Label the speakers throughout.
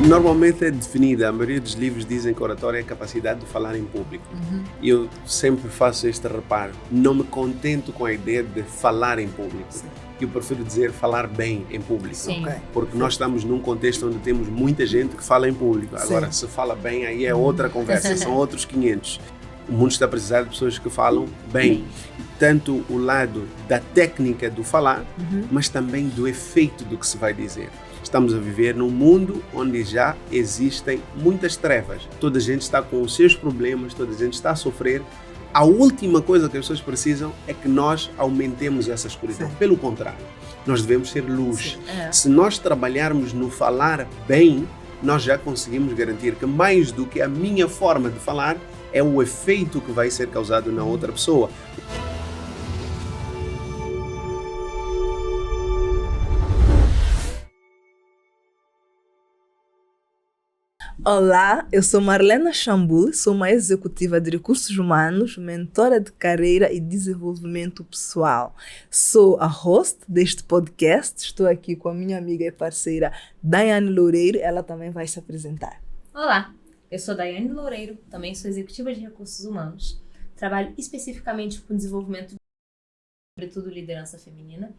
Speaker 1: Normalmente é definida, a maioria dos livros dizem que oratória é a capacidade de falar em público. E eu sempre faço este reparo, não me contento com a ideia de falar em público. Sim. Eu prefiro dizer falar bem em público.
Speaker 2: Sim.
Speaker 1: Porque nós estamos num contexto onde temos muita gente que fala em público. Agora, se fala bem, aí é outra conversa, são outros 500. O mundo está a precisar de pessoas que falam bem. Tanto o lado da técnica do falar, mas também do efeito do que se vai dizer. Estamos a viver num mundo onde já existem muitas trevas. Toda a gente está com os seus problemas, toda a gente está a sofrer. A última coisa que as pessoas precisam é que nós aumentemos essa escuridão. Sim. Pelo contrário, nós devemos ser luz. Se nós trabalharmos no falar bem, nós já conseguimos garantir que mais do que a minha forma de falar, é o efeito que vai ser causado na outra pessoa.
Speaker 3: Olá, eu sou Marlena Chambul, sou uma executiva de recursos humanos, mentora de carreira e desenvolvimento pessoal. Sou a host deste podcast, estou aqui com a minha amiga e parceira Daiane Loureiro, ela também vai se apresentar.
Speaker 2: Olá, eu sou Daiane Loureiro, também sou executiva de recursos humanos, trabalho especificamente com desenvolvimento, sobretudo liderança feminina.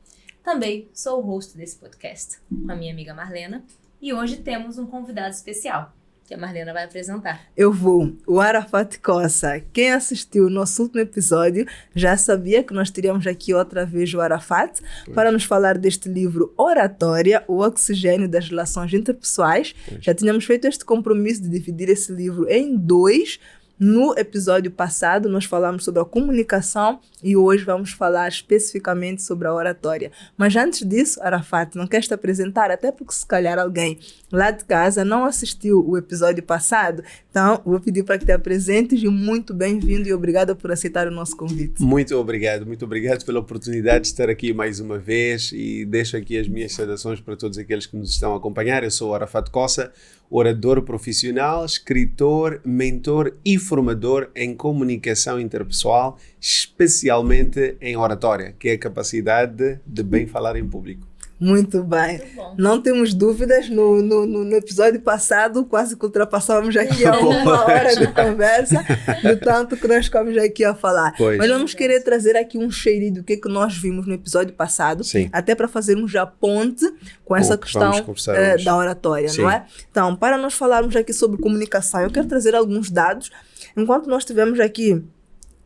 Speaker 2: Também sou o host desse podcast com a minha amiga Marlena e hoje temos um convidado especial que a Marlena vai apresentar.
Speaker 3: Eu vou, o Arafat Kossa. Quem assistiu o nosso último episódio já sabia que nós teríamos aqui outra vez o Arafat para nos falar deste livro Oratória, o oxigênio das relações interpessoais. Já tínhamos feito este compromisso de dividir esse livro em 2. No episódio passado, nós falamos sobre a comunicação e hoje vamos falar especificamente sobre a oratória. Mas antes disso, Arafat, não queres te apresentar? Até porque se calhar alguém lá de casa não assistiu o episódio passado, então vou pedir para que te apresentes e muito bem-vindo e obrigada por aceitar o nosso convite.
Speaker 1: Muito obrigado pela oportunidade de estar aqui mais uma vez e deixo aqui as minhas saudações para todos aqueles que nos estão a acompanhar. Eu sou o Arafat Kossa, orador profissional, escritor, mentor e formador em comunicação interpessoal, especialmente em oratória, que é a capacidade de bem falar em público.
Speaker 3: Muito bem.
Speaker 2: Muito
Speaker 3: não temos dúvidas, no episódio passado quase que ultrapassávamos aqui a 1 hora de conversa, do tanto que nós ficamos aqui a falar.
Speaker 1: Pois.
Speaker 3: Mas vamos querer trazer aqui um cheirinho do que nós vimos no episódio passado,
Speaker 1: Sim.
Speaker 3: até para fazermos já ponte com essa questão da oratória,
Speaker 1: Sim.
Speaker 3: não é? Então, para nós falarmos aqui sobre comunicação, eu quero trazer alguns dados. Enquanto nós tivemos aqui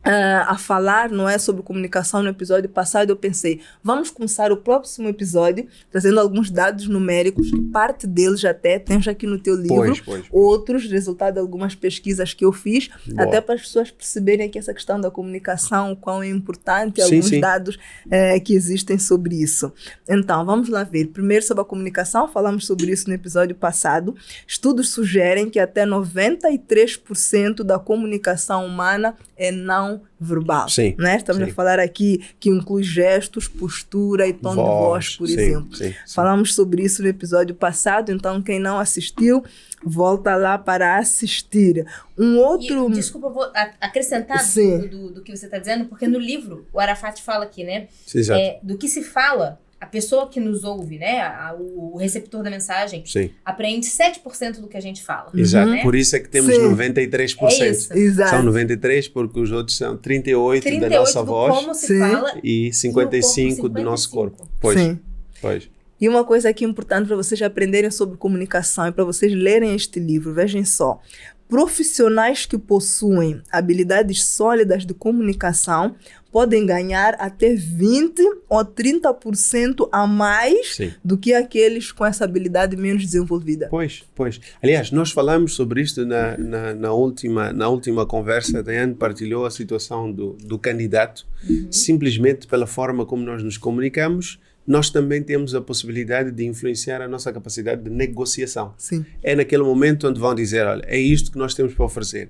Speaker 3: a falar, não é, sobre comunicação no episódio passado, eu pensei, vamos começar o próximo episódio trazendo alguns dados numéricos, que parte deles até temos aqui no teu livro, outros, resultado de algumas pesquisas que eu fiz, até para as pessoas perceberem que essa questão da comunicação, o quão é importante, alguns dados que existem sobre isso. Então, vamos lá ver. Primeiro, sobre a comunicação, falamos sobre isso no episódio passado. Estudos sugerem que até 93% da comunicação humana é não verbal.
Speaker 1: Sim,
Speaker 3: né? Estamos a falar aqui que inclui gestos, postura e tom de voz, por exemplo.
Speaker 1: Sim.
Speaker 3: Falamos sobre isso no episódio passado, então quem não assistiu, volta lá para assistir.
Speaker 2: Desculpa, eu vou acrescentar do que você está dizendo, porque no livro o Arafat fala aqui, né? Do que se fala, a pessoa que nos ouve, né, o receptor da mensagem, aprende 7% do que a gente fala.
Speaker 1: Exato,
Speaker 2: né?
Speaker 1: por isso é que temos 93%.
Speaker 2: É isso.
Speaker 3: Exato.
Speaker 1: São 93% porque os outros são 38% da nossa voz
Speaker 2: como se fala,
Speaker 1: e 55% do nosso corpo. Pois.
Speaker 3: E uma coisa aqui importante para vocês aprenderem sobre comunicação e para vocês lerem este livro, vejam só. Profissionais que possuem habilidades sólidas de comunicação podem ganhar até 20% ou 30% a mais do que aqueles com essa habilidade menos desenvolvida.
Speaker 1: Pois. Aliás, nós falamos sobre isto na última conversa. A Daiane partilhou a situação do candidato. Simplesmente pela forma como nós nos comunicamos, nós também temos a possibilidade de influenciar a nossa capacidade de negociação.
Speaker 3: Sim.
Speaker 1: É naquele momento onde vão dizer, olha, é isto que nós temos para oferecer.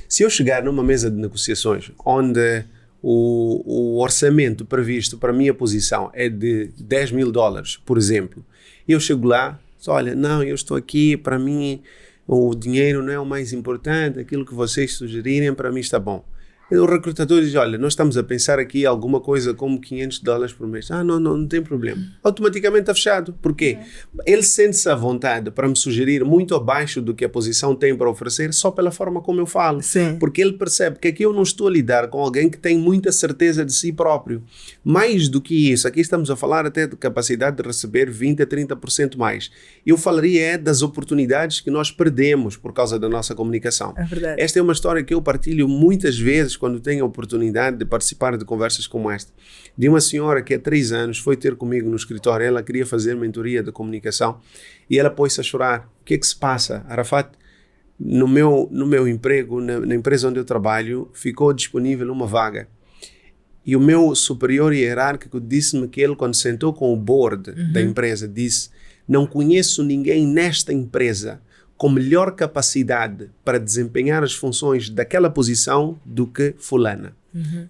Speaker 1: Se eu chegar numa mesa de negociações onde o orçamento previsto para a minha posição é de $10.000, por exemplo, eu chego lá, olha, não, eu estou aqui, para mim o dinheiro não é o mais importante, aquilo que vocês sugerirem para mim está bom. E o recrutador diz, olha, nós estamos a pensar aqui alguma coisa como $500 por mês. Não tem problema. Automaticamente está fechado. Por quê? Ele sente-se à vontade para me sugerir muito abaixo do que a posição tem para oferecer só pela forma como eu falo.
Speaker 3: Sim.
Speaker 1: Porque ele percebe que aqui eu não estou a lidar com alguém que tem muita certeza de si próprio. Mais do que isso, aqui estamos a falar até de capacidade de receber 20% a 30% mais. Eu falaria das oportunidades que nós perdemos por causa da nossa comunicação.
Speaker 3: É verdade.
Speaker 1: Esta é uma história que eu partilho muitas vezes quando tenho a oportunidade de participar de conversas como esta. De uma senhora que há 3 anos foi ter comigo no escritório, ela queria fazer mentoria de comunicação e ela pôs-se a chorar. O que é que se passa? Arafat, no meu emprego, na empresa onde eu trabalho, ficou disponível uma vaga. E o meu superior hierárquico disse-me que ele, quando sentou com o board da empresa, disse, não conheço ninguém nesta empresa com melhor capacidade para desempenhar as funções daquela posição do que fulana.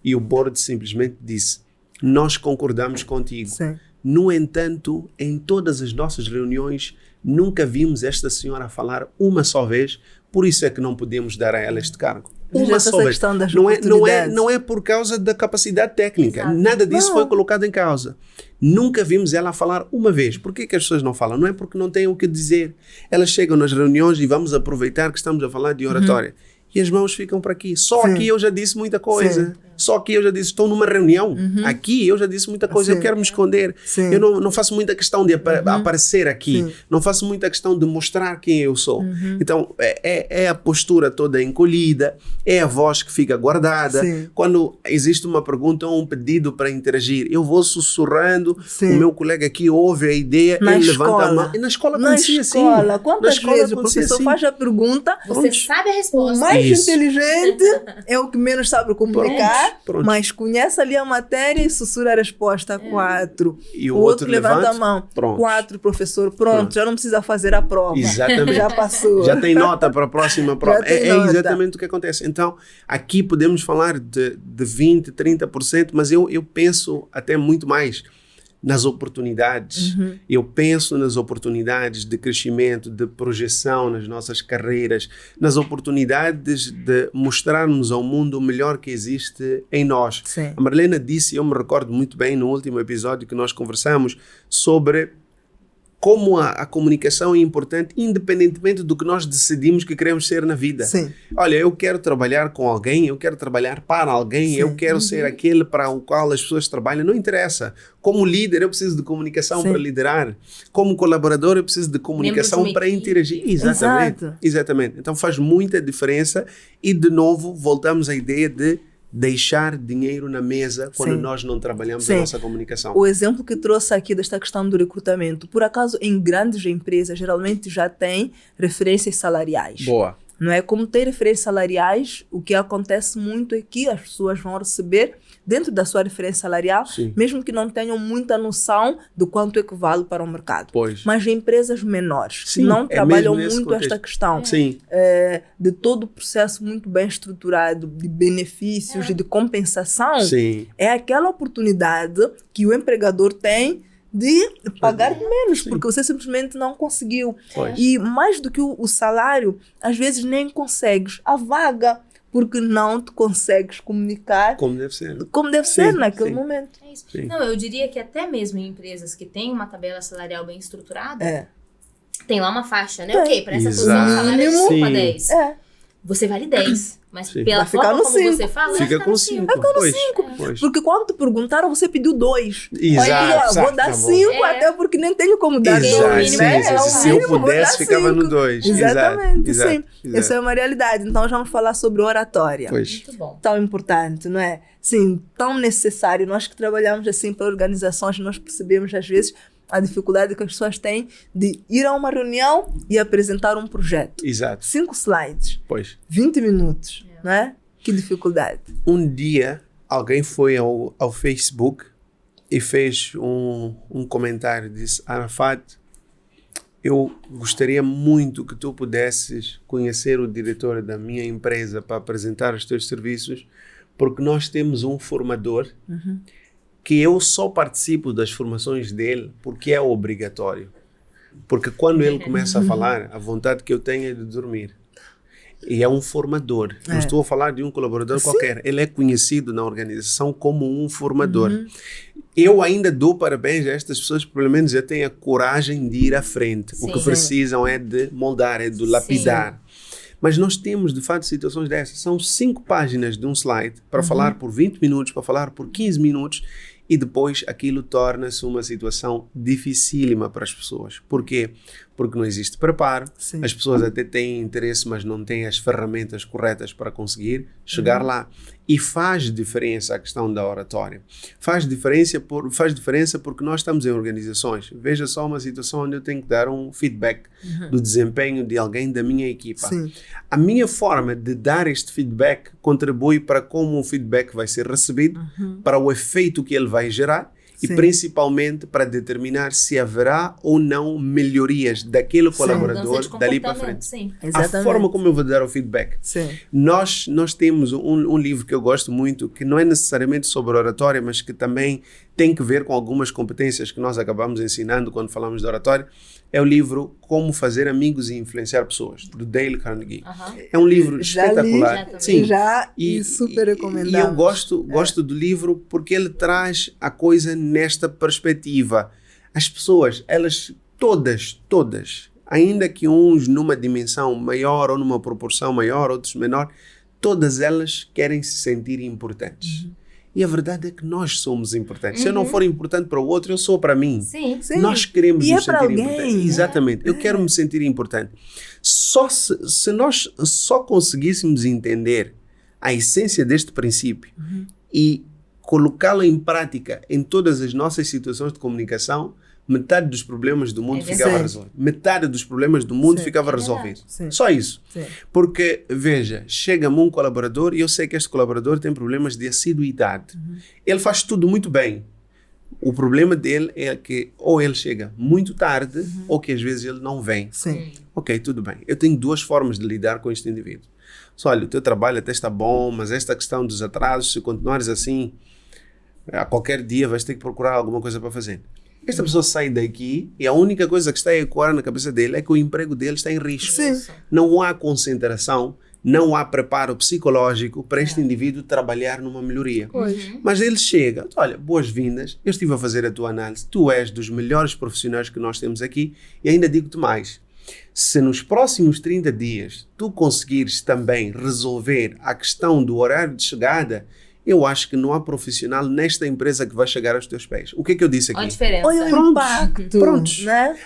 Speaker 1: E o board simplesmente disse, nós concordamos contigo.
Speaker 3: Sim.
Speaker 1: No entanto, em todas as nossas reuniões, nunca vimos esta senhora falar uma só vez, por isso é que não podemos dar a ela este cargo. Uma só vez. Não é por causa da capacidade técnica.
Speaker 2: Exato.
Speaker 1: Nada disso foi colocado em causa. Nunca vimos ela falar uma vez. Por que as pessoas não falam? Não é porque não têm o que dizer. Elas chegam nas reuniões e vamos aproveitar que estamos a falar de oratória. E as mãos ficam para aqui. Só
Speaker 3: Sim.
Speaker 1: aqui eu já disse muita coisa.
Speaker 3: Sim.
Speaker 1: Só aqui eu já disse, estou numa reunião. Aqui eu já disse muita coisa,
Speaker 3: Sim.
Speaker 1: eu quero me esconder.
Speaker 3: Sim.
Speaker 1: Eu não faço muita questão de aparecer aqui.
Speaker 3: Sim.
Speaker 1: Não faço muita questão de mostrar quem eu sou. Então, é a postura toda encolhida, é a voz que fica guardada.
Speaker 3: Sim.
Speaker 1: Quando existe uma pergunta ou um pedido para interagir, eu vou sussurrando,
Speaker 3: Sim.
Speaker 1: o meu colega aqui ouve a ideia,
Speaker 3: Na
Speaker 1: ele
Speaker 3: escola.
Speaker 1: levanta a mão. E na escola
Speaker 3: Na
Speaker 1: acontecia assim.
Speaker 3: escola, quantas
Speaker 1: Na escola
Speaker 3: vezes o
Speaker 1: acontecia
Speaker 3: professor
Speaker 1: assim.
Speaker 3: faz a pergunta,
Speaker 2: Você sabe a
Speaker 3: o
Speaker 2: resposta.
Speaker 3: mais
Speaker 1: Isso.
Speaker 3: inteligente é o que menos sabe comunicar,
Speaker 1: Pronto.
Speaker 3: mas conhece ali a matéria e sussurra a resposta. 4.
Speaker 1: E
Speaker 3: O outro levanta a mão.
Speaker 1: Pronto.
Speaker 3: 4, professor. Pronto, já não precisa fazer a prova.
Speaker 1: Exatamente.
Speaker 3: Já passou.
Speaker 1: Já tem nota para a próxima prova.
Speaker 3: tem
Speaker 1: É
Speaker 3: nota.
Speaker 1: exatamente o que acontece. Então, aqui podemos falar de 20%, 30%, mas eu penso até muito mais nas oportunidades. Eu penso nas oportunidades de crescimento, de projeção nas nossas carreiras, nas oportunidades de mostrarmos ao mundo o melhor que existe em nós.
Speaker 3: Sim.
Speaker 1: A Marlena disse, eu me recordo muito bem no último episódio que nós conversamos sobre como a comunicação é importante independentemente do que nós decidimos que queremos ser na vida.
Speaker 3: Sim.
Speaker 1: Olha, eu quero trabalhar com alguém, eu quero trabalhar para alguém,
Speaker 3: Sim.
Speaker 1: eu quero ser aquele para o qual as pessoas trabalham, não interessa. Como líder, eu preciso de comunicação
Speaker 3: Sim.
Speaker 1: para liderar. Como colaborador, eu preciso de comunicação
Speaker 2: Membro de uma
Speaker 1: para
Speaker 2: equipe.
Speaker 1: interagir. Exatamente.
Speaker 3: Exato.
Speaker 1: Exatamente. Então faz muita diferença e, de novo, voltamos à ideia de deixar dinheiro na mesa quando
Speaker 3: Sim.
Speaker 1: nós não trabalhamos
Speaker 3: Sim.
Speaker 1: a nossa comunicação.
Speaker 3: O exemplo que trouxe aqui desta questão do recrutamento, por acaso em grandes empresas geralmente já tem referências salariais.
Speaker 1: Boa.
Speaker 3: Não é? Como tem referências salariais, o que acontece muito é que as pessoas vão receber dentro da sua referência salarial,
Speaker 1: Sim.
Speaker 3: mesmo que não tenham muita noção do quanto equivale para o mercado.
Speaker 1: Pois.
Speaker 3: Mas em empresas menores, que
Speaker 1: Sim,
Speaker 3: não
Speaker 1: é
Speaker 3: trabalham
Speaker 1: mesmo nesse
Speaker 3: muito
Speaker 1: contexto.
Speaker 3: esta questão
Speaker 1: Sim.
Speaker 3: de todo o processo muito bem estruturado de benefícios e de compensação,
Speaker 1: Sim.
Speaker 3: é aquela oportunidade que o empregador tem de pagar menos, porque você simplesmente não conseguiu.
Speaker 1: Pois.
Speaker 3: E mais do que o salário, às vezes nem consegues a vaga, porque não te consegues comunicar
Speaker 1: Como deve ser.
Speaker 3: como deve ser
Speaker 1: Sim,
Speaker 3: naquele
Speaker 1: sim.
Speaker 3: momento.
Speaker 2: É isso.
Speaker 1: Sim.
Speaker 2: Não, eu diria que até mesmo em empresas que têm uma tabela salarial bem estruturada,
Speaker 3: É.
Speaker 2: tem lá uma faixa, né?
Speaker 3: É.
Speaker 2: Ok, para essa
Speaker 1: Exato.
Speaker 2: posição o salário é de 5 a
Speaker 1: Sim.
Speaker 2: 10.
Speaker 3: É.
Speaker 2: Você vale 10. Mas
Speaker 1: Sim.
Speaker 2: pela
Speaker 3: Vai ficar
Speaker 2: forma
Speaker 3: no
Speaker 2: como
Speaker 3: cinco.
Speaker 2: você fala, vai
Speaker 1: Fica
Speaker 2: ficar
Speaker 1: com
Speaker 2: no
Speaker 1: 5.
Speaker 2: cinco.
Speaker 1: Pois.
Speaker 3: Porque quando te perguntaram, você pediu 2.
Speaker 1: Exato,
Speaker 3: Olha, vou
Speaker 1: exato,
Speaker 3: dar
Speaker 1: tá bom.
Speaker 3: 5
Speaker 2: É.
Speaker 3: até porque nem tenho como dar
Speaker 2: Exato,
Speaker 3: 2,
Speaker 2: mínimo
Speaker 3: né?
Speaker 2: é o
Speaker 1: Se eu
Speaker 3: mínimo, vou
Speaker 1: pudesse,
Speaker 3: dar
Speaker 1: ficava no
Speaker 3: 5.
Speaker 1: 2.
Speaker 3: Exatamente,
Speaker 1: Exato,
Speaker 3: sim.
Speaker 1: exato.
Speaker 3: Essa é uma realidade. Então, já vamos falar sobre oratória.
Speaker 1: Pois.
Speaker 2: Muito bom.
Speaker 3: Tão importante, não é? Sim, tão necessário. Nós que trabalhamos assim para organizações, nós percebemos às vezes a dificuldade que as pessoas têm de ir a uma reunião e apresentar um projeto.
Speaker 1: Exato.
Speaker 3: 5 slides,
Speaker 1: Pois.
Speaker 3: 20 minutos, não é? Que dificuldade.
Speaker 1: Um dia, alguém foi ao Facebook e fez um comentário. Disse, Arafat, eu gostaria muito que tu pudesses conhecer o diretor da minha empresa para apresentar os teus serviços, porque nós temos um formador que eu só participo das formações dele porque é obrigatório. Porque quando ele começa a falar, a vontade que eu tenho é de dormir. E é um formador. Não estou a falar de um colaborador qualquer. Ele é conhecido na organização como um formador. Eu ainda dou parabéns a estas pessoas que pelo menos já têm a coragem de ir à frente. O que precisam é de moldar, é de lapidar. Mas nós temos, de fato, situações dessas. São 5 páginas de um slide para falar por 20 minutos, para falar por 15 minutos, e depois aquilo torna-se uma situação dificílima para as pessoas. Por quê? Porque não existe preparo, as pessoas até têm interesse, mas não têm as ferramentas corretas para conseguir chegar lá. E faz diferença a questão da oratória. Faz diferença porque nós estamos em organizações. Veja só uma situação onde eu tenho que dar um feedback do desempenho de alguém da minha equipa. A minha forma de dar este feedback contribui para como o feedback vai ser recebido, para o efeito que ele vai gerar, e principalmente para determinar se haverá ou não melhorias daquele colaborador dali para frente. A forma como eu vou dar o feedback. Nós temos um livro que eu gosto muito, que não é necessariamente sobre oratória, mas que também tem que ver com algumas competências que nós acabamos ensinando quando falamos de oratória. É o livro Como Fazer Amigos e Influenciar Pessoas, do Dale Carnegie. É um livro espetacular.
Speaker 3: E super recomendável.
Speaker 1: E eu gosto do livro porque ele traz a coisa nesta perspectiva. As pessoas, elas todas, ainda que uns numa dimensão maior ou numa proporção maior, outros menor, todas elas querem se sentir importantes. E a verdade é que nós somos importantes. Se eu não for importante para o outro, eu sou para mim. Nós queremos nos sentir importantes. Exatamente. Eu quero me sentir importante. Se nós só conseguíssemos entender a essência deste princípio e colocá-lo em prática em todas as nossas situações de comunicação, metade dos problemas do mundo ficava resolvido. Metade dos problemas do mundo ficava resolvido. Só isso. Porque, veja, chega-me um colaborador e eu sei que este colaborador tem problemas de assiduidade. Ele faz tudo muito bem. O problema dele é que ou ele chega muito tarde ou que às vezes ele não vem. Ok, tudo bem. Eu tenho 2 formas de lidar com este indivíduo. Só, olha, o teu trabalho até está bom, mas esta questão dos atrasos, se continuares assim, a qualquer dia vais ter que procurar alguma coisa para fazer. Esta pessoa sai daqui e a única coisa que está a ecoar na cabeça dele é que o emprego dele está em risco. Não há concentração, não há preparo psicológico para este indivíduo trabalhar numa melhoria. Mas ele chega, olha, boas-vindas, eu estive a fazer a tua análise, tu és dos melhores profissionais que nós temos aqui e ainda digo-te mais. Se nos próximos 30 dias tu conseguires também resolver a questão do horário de chegada, eu acho que não há profissional nesta empresa que vai chegar aos teus pés. O que é que eu disse aqui?
Speaker 2: Olha a diferença.
Speaker 3: Olha o impacto.
Speaker 1: Prontos.
Speaker 3: Né?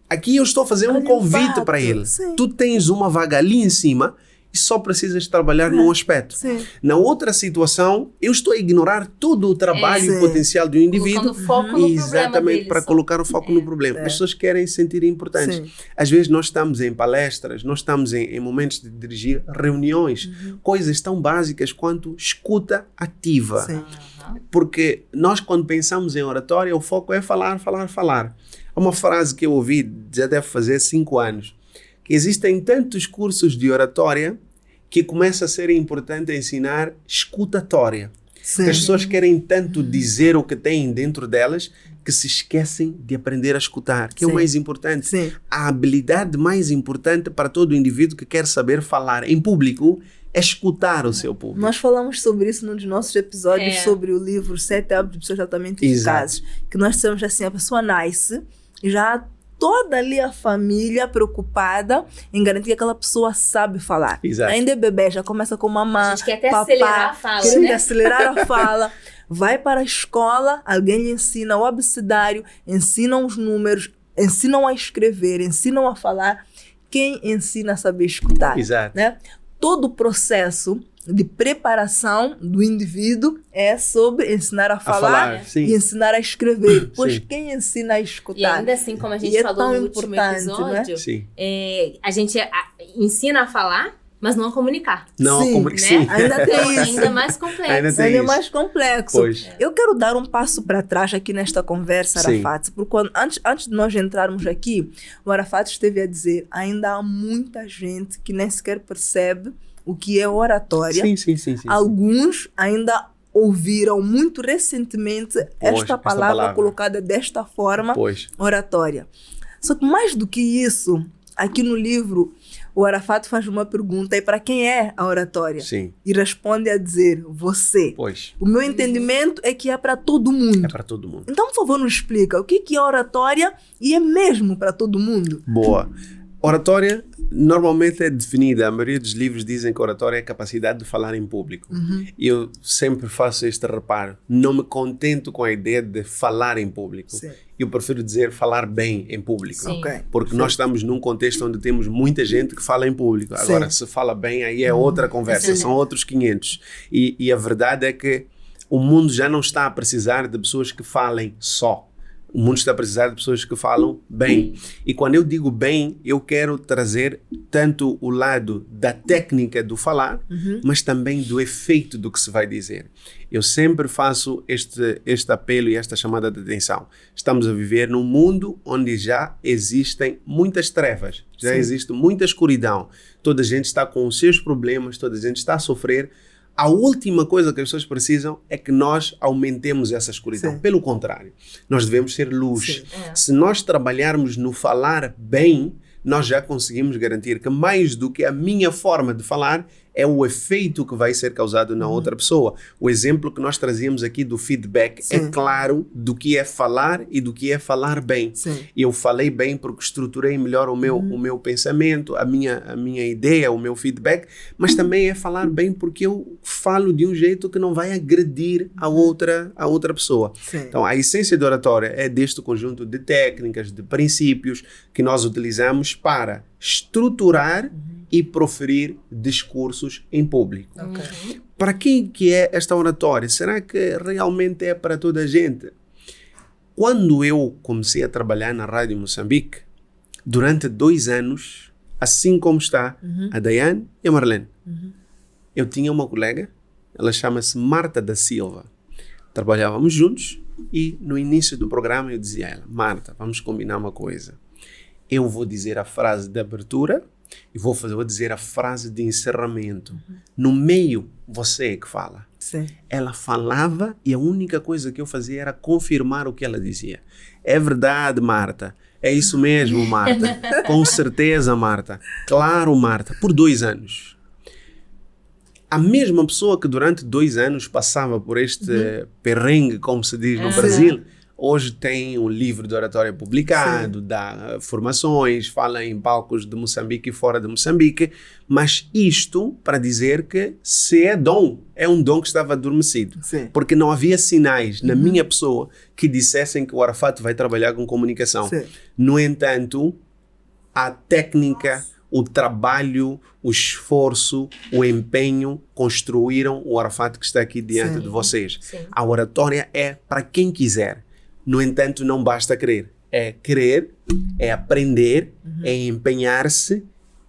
Speaker 1: Aqui eu estou a fazer um convite para ele. Tu tens uma vaga ali em cima e só precisas trabalhar num aspecto. Na outra situação, eu estou a ignorar todo o trabalho e potencial do indivíduo.
Speaker 2: Foco no
Speaker 1: exatamente, para colocar o foco no problema. As pessoas querem se sentir importantes. Às vezes nós estamos em palestras, nós estamos em momentos de dirigir reuniões, coisas tão básicas quanto escuta ativa. Porque nós, quando pensamos em oratória, o foco é falar. Há uma frase que eu ouvi, já deve fazer 5 anos, que existem tantos cursos de oratória que começa a ser importante ensinar escutatória. As pessoas querem tanto dizer o que têm dentro delas que se esquecem de aprender a escutar, que é o mais importante. A habilidade mais importante para todo indivíduo que quer saber falar em público é escutar o seu público.
Speaker 3: Nós falamos sobre isso num dos nossos episódios sobre o livro 7 Hábitos de Pessoas Altamente Eficazes, que nós temos assim, a pessoa nasce e já toda ali a família preocupada em garantir que aquela pessoa sabe falar. Ainda é bebê, já começa com mamãe,
Speaker 2: a gente quer até acelerar a fala,
Speaker 3: querendo acelerar a fala. Vai para a escola, alguém lhe ensina o abecedário, ensinam os números, ensinam a escrever, ensinam a falar. Quem ensina a saber escutar? Né? Todo o processo de preparação do indivíduo é sobre ensinar a falar e ensinar a escrever. Pois quem ensina a escutar?
Speaker 2: E ainda assim, como a gente falou no último episódio,
Speaker 3: né?
Speaker 2: A gente ensina a falar, mas não a comunicar.
Speaker 1: Não a comunicar.
Speaker 2: Né?
Speaker 3: Ainda tem isso.
Speaker 2: Ainda mais complexo.
Speaker 3: Ainda mais complexo. Eu quero dar um passo para trás aqui nesta conversa, Arafat, porque antes de nós entrarmos aqui, o Arafat esteve a dizer, ainda há muita gente que nem sequer percebe o que é oratória. Alguns ainda ouviram muito recentemente esta palavra colocada desta forma, oratória. Só que mais do que isso, aqui no livro, o Arafat faz uma pergunta, e para quem é a oratória?
Speaker 1: Sim.
Speaker 3: E responde a dizer, você.
Speaker 1: Pois.
Speaker 3: O meu entendimento é que é para todo mundo.
Speaker 1: É para todo mundo.
Speaker 3: Então, por favor, nos explica o que é oratória e é mesmo para todo mundo?
Speaker 1: Boa. Oratória normalmente é definida, a maioria dos livros dizem que oratória é a capacidade de falar em público. E eu sempre faço este reparo, não me contento com a ideia de falar em público.
Speaker 3: Sim.
Speaker 1: Eu prefiro dizer falar bem em público.
Speaker 2: Sim.
Speaker 3: Ok.
Speaker 1: Porque nós estamos num contexto onde temos muita gente que fala em público. Agora, se fala bem, aí é outra conversa, são outros 500. E a verdade é que o mundo já não está a precisar de pessoas que falem só. O mundo está a precisar de pessoas que falam bem. E quando eu digo bem, eu quero trazer tanto o lado da técnica do falar, mas também do efeito do que se vai dizer. Eu sempre faço este apelo e esta chamada de atenção. Estamos a viver num mundo onde já existem muitas trevas, já existe muita escuridão. Toda a gente está com os seus problemas, toda a gente está a sofrer. A última coisa que as pessoas precisam é que nós aumentemos essa escuridão.
Speaker 3: Sim.
Speaker 1: Pelo contrário, nós devemos ser luz.
Speaker 3: Sim.
Speaker 1: Se nós trabalharmos no falar bem, nós já conseguimos garantir que mais do que a minha forma de falar é o efeito que vai ser causado na outra pessoa. O exemplo que nós trazíamos aqui do feedback é claro do que é falar e do que é falar bem.
Speaker 3: Sim.
Speaker 1: Eu falei bem porque estruturei melhor o meu pensamento, a minha ideia, o meu feedback, mas também é falar bem porque eu falo de um jeito que não vai agredir a outra pessoa.
Speaker 3: Sim.
Speaker 1: Então, a essência da oratória é deste conjunto de técnicas, de princípios que nós utilizamos para estruturar e proferir discursos em público.
Speaker 3: Ok.
Speaker 1: Para quem que é esta oratória? Será que realmente é para toda a gente? Quando eu comecei a trabalhar na Rádio Moçambique, durante 2 anos, assim como está a Daiane e a Marlene, eu tinha uma colega, ela chama-se Marta da Silva. Trabalhávamos juntos e no início do programa eu dizia a ela, Marta, vamos combinar uma coisa. Eu vou dizer a frase de abertura e vou dizer a frase de encerramento. No meio, você é que fala.
Speaker 3: Sim.
Speaker 1: Ela falava e a única coisa que eu fazia era confirmar o que ela dizia. É verdade, Marta. É isso mesmo, Marta. Com certeza, Marta. Claro, Marta. Por 2 anos. A mesma pessoa que durante 2 anos passava por este perrengue, como se diz no Brasil, hoje tem um livro de oratória publicado, dá formações, fala em palcos de Moçambique e fora de Moçambique, mas isto para dizer que se é um dom que estava adormecido.
Speaker 3: Sim.
Speaker 1: Porque não havia sinais na minha pessoa que dissessem que o Arafat vai trabalhar com comunicação.
Speaker 3: Sim.
Speaker 1: No entanto, a técnica, o trabalho, o esforço, o empenho construíram o Arafat que está aqui diante de vocês.
Speaker 2: Sim.
Speaker 1: A oratória é para quem quiser. No entanto, não basta querer. É querer, é aprender, é empenhar-se,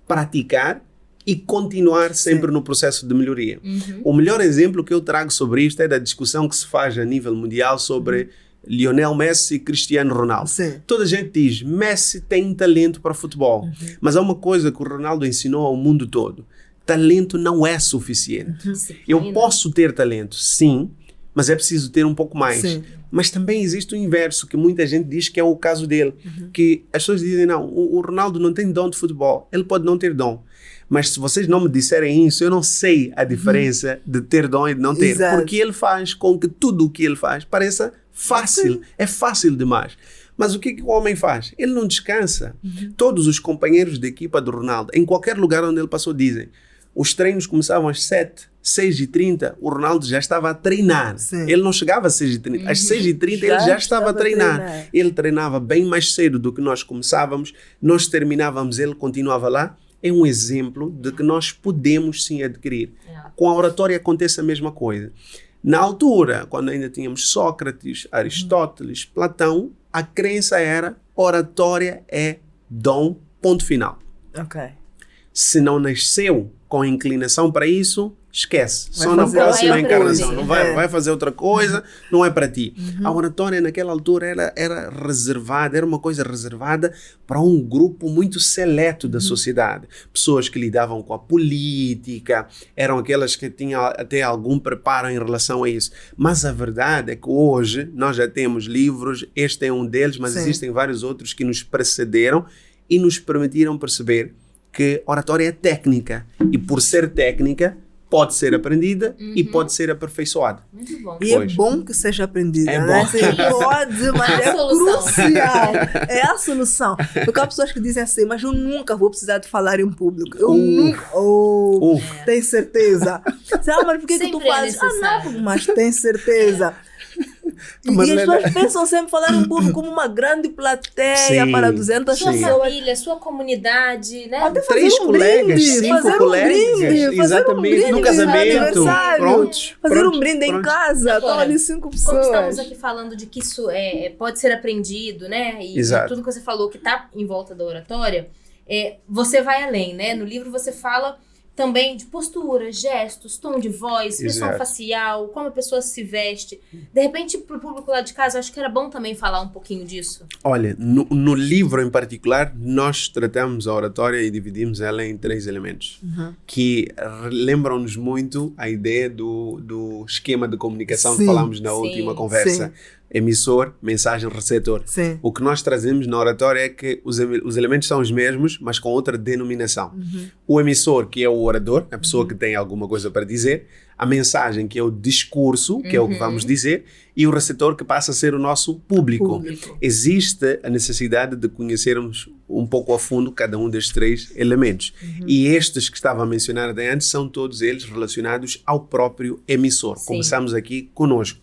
Speaker 1: praticar e continuar sempre no processo de melhoria. O melhor exemplo que eu trago sobre isto é da discussão que se faz a nível mundial sobre Lionel Messi e Cristiano Ronaldo.
Speaker 3: Sim.
Speaker 1: Toda a gente diz, Messi tem talento para futebol. Mas há uma coisa que o Ronaldo ensinou ao mundo todo. Talento não é suficiente. Eu posso ter talento, sim, mas é preciso ter um pouco mais.
Speaker 3: Sim.
Speaker 1: Mas também existe o inverso, que muita gente diz que é o caso dele. Que as pessoas dizem, não, o Ronaldo não tem dom de futebol. Ele pode não ter dom. Mas se vocês não me disserem isso, eu não sei a diferença de ter dom e de não ter.
Speaker 3: Exato.
Speaker 1: Porque ele faz com que tudo o que ele faz pareça fácil. É fácil demais. Mas o que o homem faz? Ele não descansa. Todos os companheiros de equipa do Ronaldo, em qualquer lugar onde ele passou, dizem, os treinos começavam às 7, 6h30, o Ronaldo já estava a treinar.
Speaker 3: Sim.
Speaker 1: Ele não chegava às 6h30. Às 6h30 ele já estava a treinar. Ele treinava bem mais cedo do que nós começávamos. Nós terminávamos, ele continuava lá. É um exemplo de que nós podemos sim adquirir. Com a oratória acontece a mesma coisa. Na altura, quando ainda tínhamos Sócrates, Aristóteles, Platão, a crença era oratória é dom, ponto final.
Speaker 3: Ok.
Speaker 1: Se não nasceu com inclinação para isso, esquece.
Speaker 3: Vai
Speaker 1: Só na
Speaker 3: fazer
Speaker 1: próxima
Speaker 2: outra
Speaker 1: encarnação.
Speaker 2: coisa.
Speaker 1: Não vai fazer outra coisa, não é para ti. A oratória naquela altura era reservada, era uma coisa reservada para um grupo muito seleto da sociedade. Pessoas que lidavam com a política, eram aquelas que tinham até algum preparo em relação a isso. Mas a verdade é que hoje nós já temos livros, este é um deles, mas
Speaker 3: Sim.
Speaker 1: existem vários outros que nos precederam e nos permitiram perceber que oratória é técnica. E por ser técnica, pode ser aprendida e pode ser aperfeiçoada.
Speaker 2: Muito bom.
Speaker 3: E é bom que seja aprendida,
Speaker 1: É
Speaker 3: né?
Speaker 1: bom.
Speaker 3: Você pode, mas é crucial. É a solução. Porque há pessoas que dizem assim, mas eu nunca vou precisar de falar em público. Eu nunca. Tem certeza? Mas por que tu
Speaker 2: Sempre é
Speaker 3: fazes?
Speaker 2: necessário.
Speaker 3: Não, mas tem certeza. E
Speaker 1: Marlene-
Speaker 3: as pessoas pensam sempre falar em público como uma grande plateia
Speaker 1: Sim,
Speaker 3: para 200
Speaker 2: Sua
Speaker 1: sim.
Speaker 3: pessoas.
Speaker 2: família, sua comunidade, né?
Speaker 3: Até
Speaker 1: Três
Speaker 3: fazer um
Speaker 1: colegas,
Speaker 3: brinde,
Speaker 1: 5
Speaker 3: fazer um
Speaker 1: colegas,
Speaker 3: brinde, fazer um
Speaker 1: exatamente,
Speaker 3: brinde
Speaker 1: no
Speaker 3: de
Speaker 1: casamento,
Speaker 3: aniversário,
Speaker 1: prontos,
Speaker 3: fazer
Speaker 1: prontos,
Speaker 3: um brinde em
Speaker 1: prontos.
Speaker 3: casa, estão
Speaker 2: Agora,
Speaker 3: ali 5
Speaker 2: Como
Speaker 3: pessoas.
Speaker 2: estamos aqui falando de que isso pode ser aprendido, né? E
Speaker 1: Exato.
Speaker 2: tudo que você falou que está em volta da oratória, você vai além, né? No livro você fala também de postura, gestos, tom de voz, expressão
Speaker 1: Exato.
Speaker 2: facial, como a pessoa se veste. De repente, para o público lá de casa, eu acho que era bom também falar um pouquinho disso.
Speaker 1: Olha, no livro em particular, nós tratamos a oratória e dividimos ela em 3 elementos, que lembram-nos muito a ideia do esquema de comunicação que
Speaker 3: Sim,
Speaker 1: falámos na
Speaker 2: sim,
Speaker 1: última conversa. Emissor, mensagem, receptor.
Speaker 3: Sim.
Speaker 1: O que nós trazemos na oratória é que os elementos são os mesmos, mas com outra denominação. O emissor, que é o orador, a pessoa que tem alguma coisa para dizer, a mensagem, que é o discurso, que é o que vamos dizer, e o receptor, que passa a ser o nosso público. Existe a necessidade de conhecermos um pouco a fundo cada um destes 3 elementos. E estes que estava a mencionar até antes são todos eles relacionados ao próprio emissor.
Speaker 2: Sim.
Speaker 1: Começamos aqui conosco.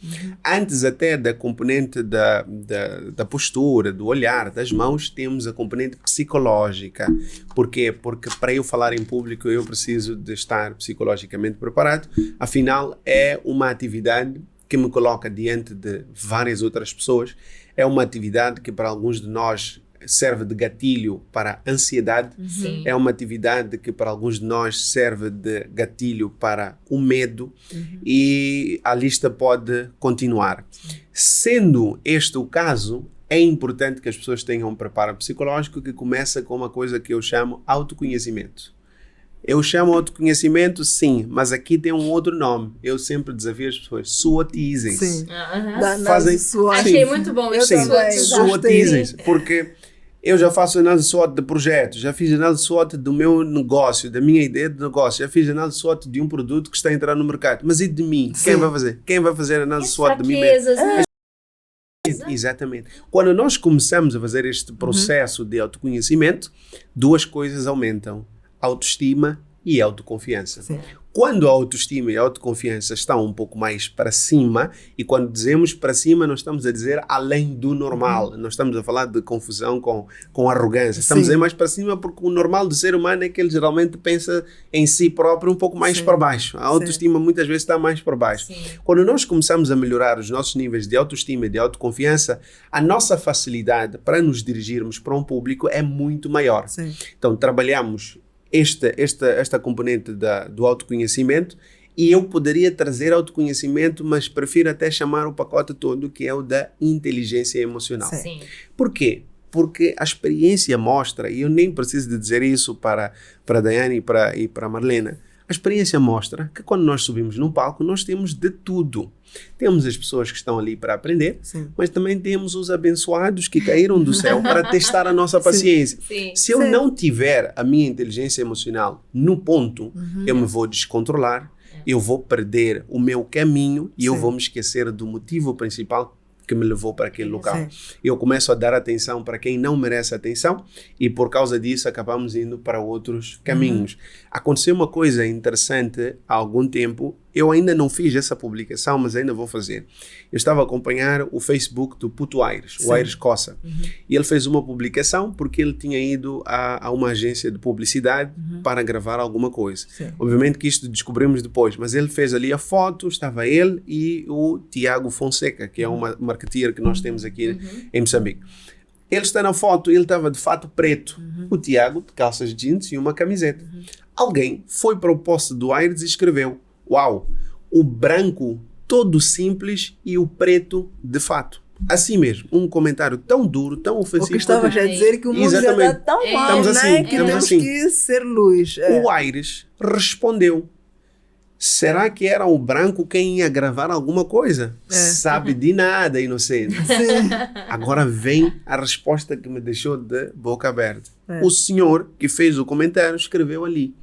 Speaker 1: Antes até da componente da postura, do olhar, das mãos, temos a componente psicológica. Por quê? Porque para eu falar em público eu preciso de estar psicologicamente preparado. Afinal, é uma atividade que me coloca diante de várias outras pessoas. É uma atividade que para alguns de nós serve de gatilho para a ansiedade.
Speaker 2: Sim.
Speaker 1: É uma atividade que para alguns de nós serve de gatilho para o medo. E a lista pode continuar. Sendo este o caso, é importante que as pessoas tenham um preparo psicológico que começa com uma coisa que eu chamo autoconhecimento. Eu chamo autoconhecimento, sim, mas aqui tem um outro nome. Eu sempre desafio as pessoas, SWOT-izem-se.
Speaker 3: Sim.
Speaker 2: Aham.
Speaker 1: Fazem-
Speaker 2: Achei muito bom
Speaker 3: Eu
Speaker 2: isso.
Speaker 1: Sim,
Speaker 3: também,
Speaker 1: SWOT-izem-se, porque eu já faço análise SWOT de projeto, já fiz análise SWOT do meu negócio, da minha ideia de negócio, já fiz análise SWOT de um produto que está a entrar no mercado. Mas e de mim?
Speaker 3: Sim.
Speaker 1: Quem vai fazer? Quem vai fazer análise
Speaker 2: As
Speaker 1: SWOT de mim mesmo?
Speaker 2: fraquezas, né?
Speaker 1: Exatamente. Quando nós começamos a fazer este processo de autoconhecimento, 2 coisas aumentam: autoestima e autoconfiança.
Speaker 3: Sim.
Speaker 1: Quando a autoestima e a autoconfiança estão um pouco mais para cima, e quando dizemos para cima, nós estamos a dizer além do normal. Nós estamos a falar de confusão com arrogância. Estamos a dizer mais para cima porque o normal do ser humano é que ele geralmente pensa em si próprio um pouco mais para baixo. A autoestima muitas vezes está mais para baixo.
Speaker 2: Sim.
Speaker 1: Quando nós começamos a melhorar os nossos níveis de autoestima e de autoconfiança, a nossa facilidade para nos dirigirmos para um público é muito maior.
Speaker 3: Sim.
Speaker 1: Então, trabalhamos esta componente do autoconhecimento, e eu poderia trazer autoconhecimento, mas prefiro até chamar o pacote todo, que é o da inteligência emocional.
Speaker 3: Sim.
Speaker 2: Sim.
Speaker 1: Por quê? Porque a experiência mostra, e eu nem preciso de dizer isso para a Daiane e para a Marlena, a experiência mostra que quando nós subimos num palco, nós temos de tudo. Temos as pessoas que estão ali para aprender,
Speaker 3: Sim.
Speaker 1: mas também temos os abençoados que caíram do céu para testar a nossa paciência.
Speaker 2: Sim.
Speaker 1: Se eu
Speaker 3: Sim.
Speaker 1: não tiver a minha inteligência emocional no ponto, eu me vou descontrolar, eu vou perder o meu caminho e eu
Speaker 3: Sim.
Speaker 1: vou me esquecer do motivo principal que me levou para aquele local.
Speaker 3: Sim.
Speaker 1: Eu começo a dar atenção para quem não merece atenção e por causa disso acabamos indo para outros caminhos. Aconteceu uma coisa interessante há algum tempo. Eu ainda não fiz essa publicação, mas ainda vou fazer. Eu estava a acompanhar o Facebook do Puto Aires, o Aires Cossa. E ele fez uma publicação porque ele tinha ido a uma agência de publicidade para gravar alguma coisa.
Speaker 3: Sim.
Speaker 1: Obviamente que isto descobrimos depois, mas ele fez ali a foto, estava ele e o Tiago Fonseca, que é um marketeer que nós temos aqui em Moçambique. Ele está na foto, ele estava de fato preto. O Tiago de calças jeans e uma camiseta. Alguém foi para o post do Aires e escreveu: uau, o branco todo simples e o preto de fato. Assim mesmo, um comentário tão duro, tão ofensivo.
Speaker 3: O que estava já a dizer que o mundo já
Speaker 1: Exatamente.
Speaker 3: está tão mal,
Speaker 1: Estamos
Speaker 3: né?
Speaker 1: assim,
Speaker 3: Que
Speaker 1: estamos
Speaker 3: temos
Speaker 1: assim.
Speaker 3: que ser luz.
Speaker 1: O Aires respondeu: será que era o branco quem ia gravar alguma coisa?
Speaker 3: É.
Speaker 1: Sabe de nada, inocente.
Speaker 3: Sim.
Speaker 1: Agora vem a resposta que me deixou de boca aberta.
Speaker 3: É.
Speaker 1: O senhor que fez o comentário escreveu ali: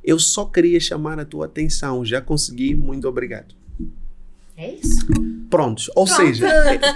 Speaker 1: eu só queria chamar a tua atenção, já consegui, muito obrigado.
Speaker 2: É isso.
Speaker 1: Prontos. Ou seja,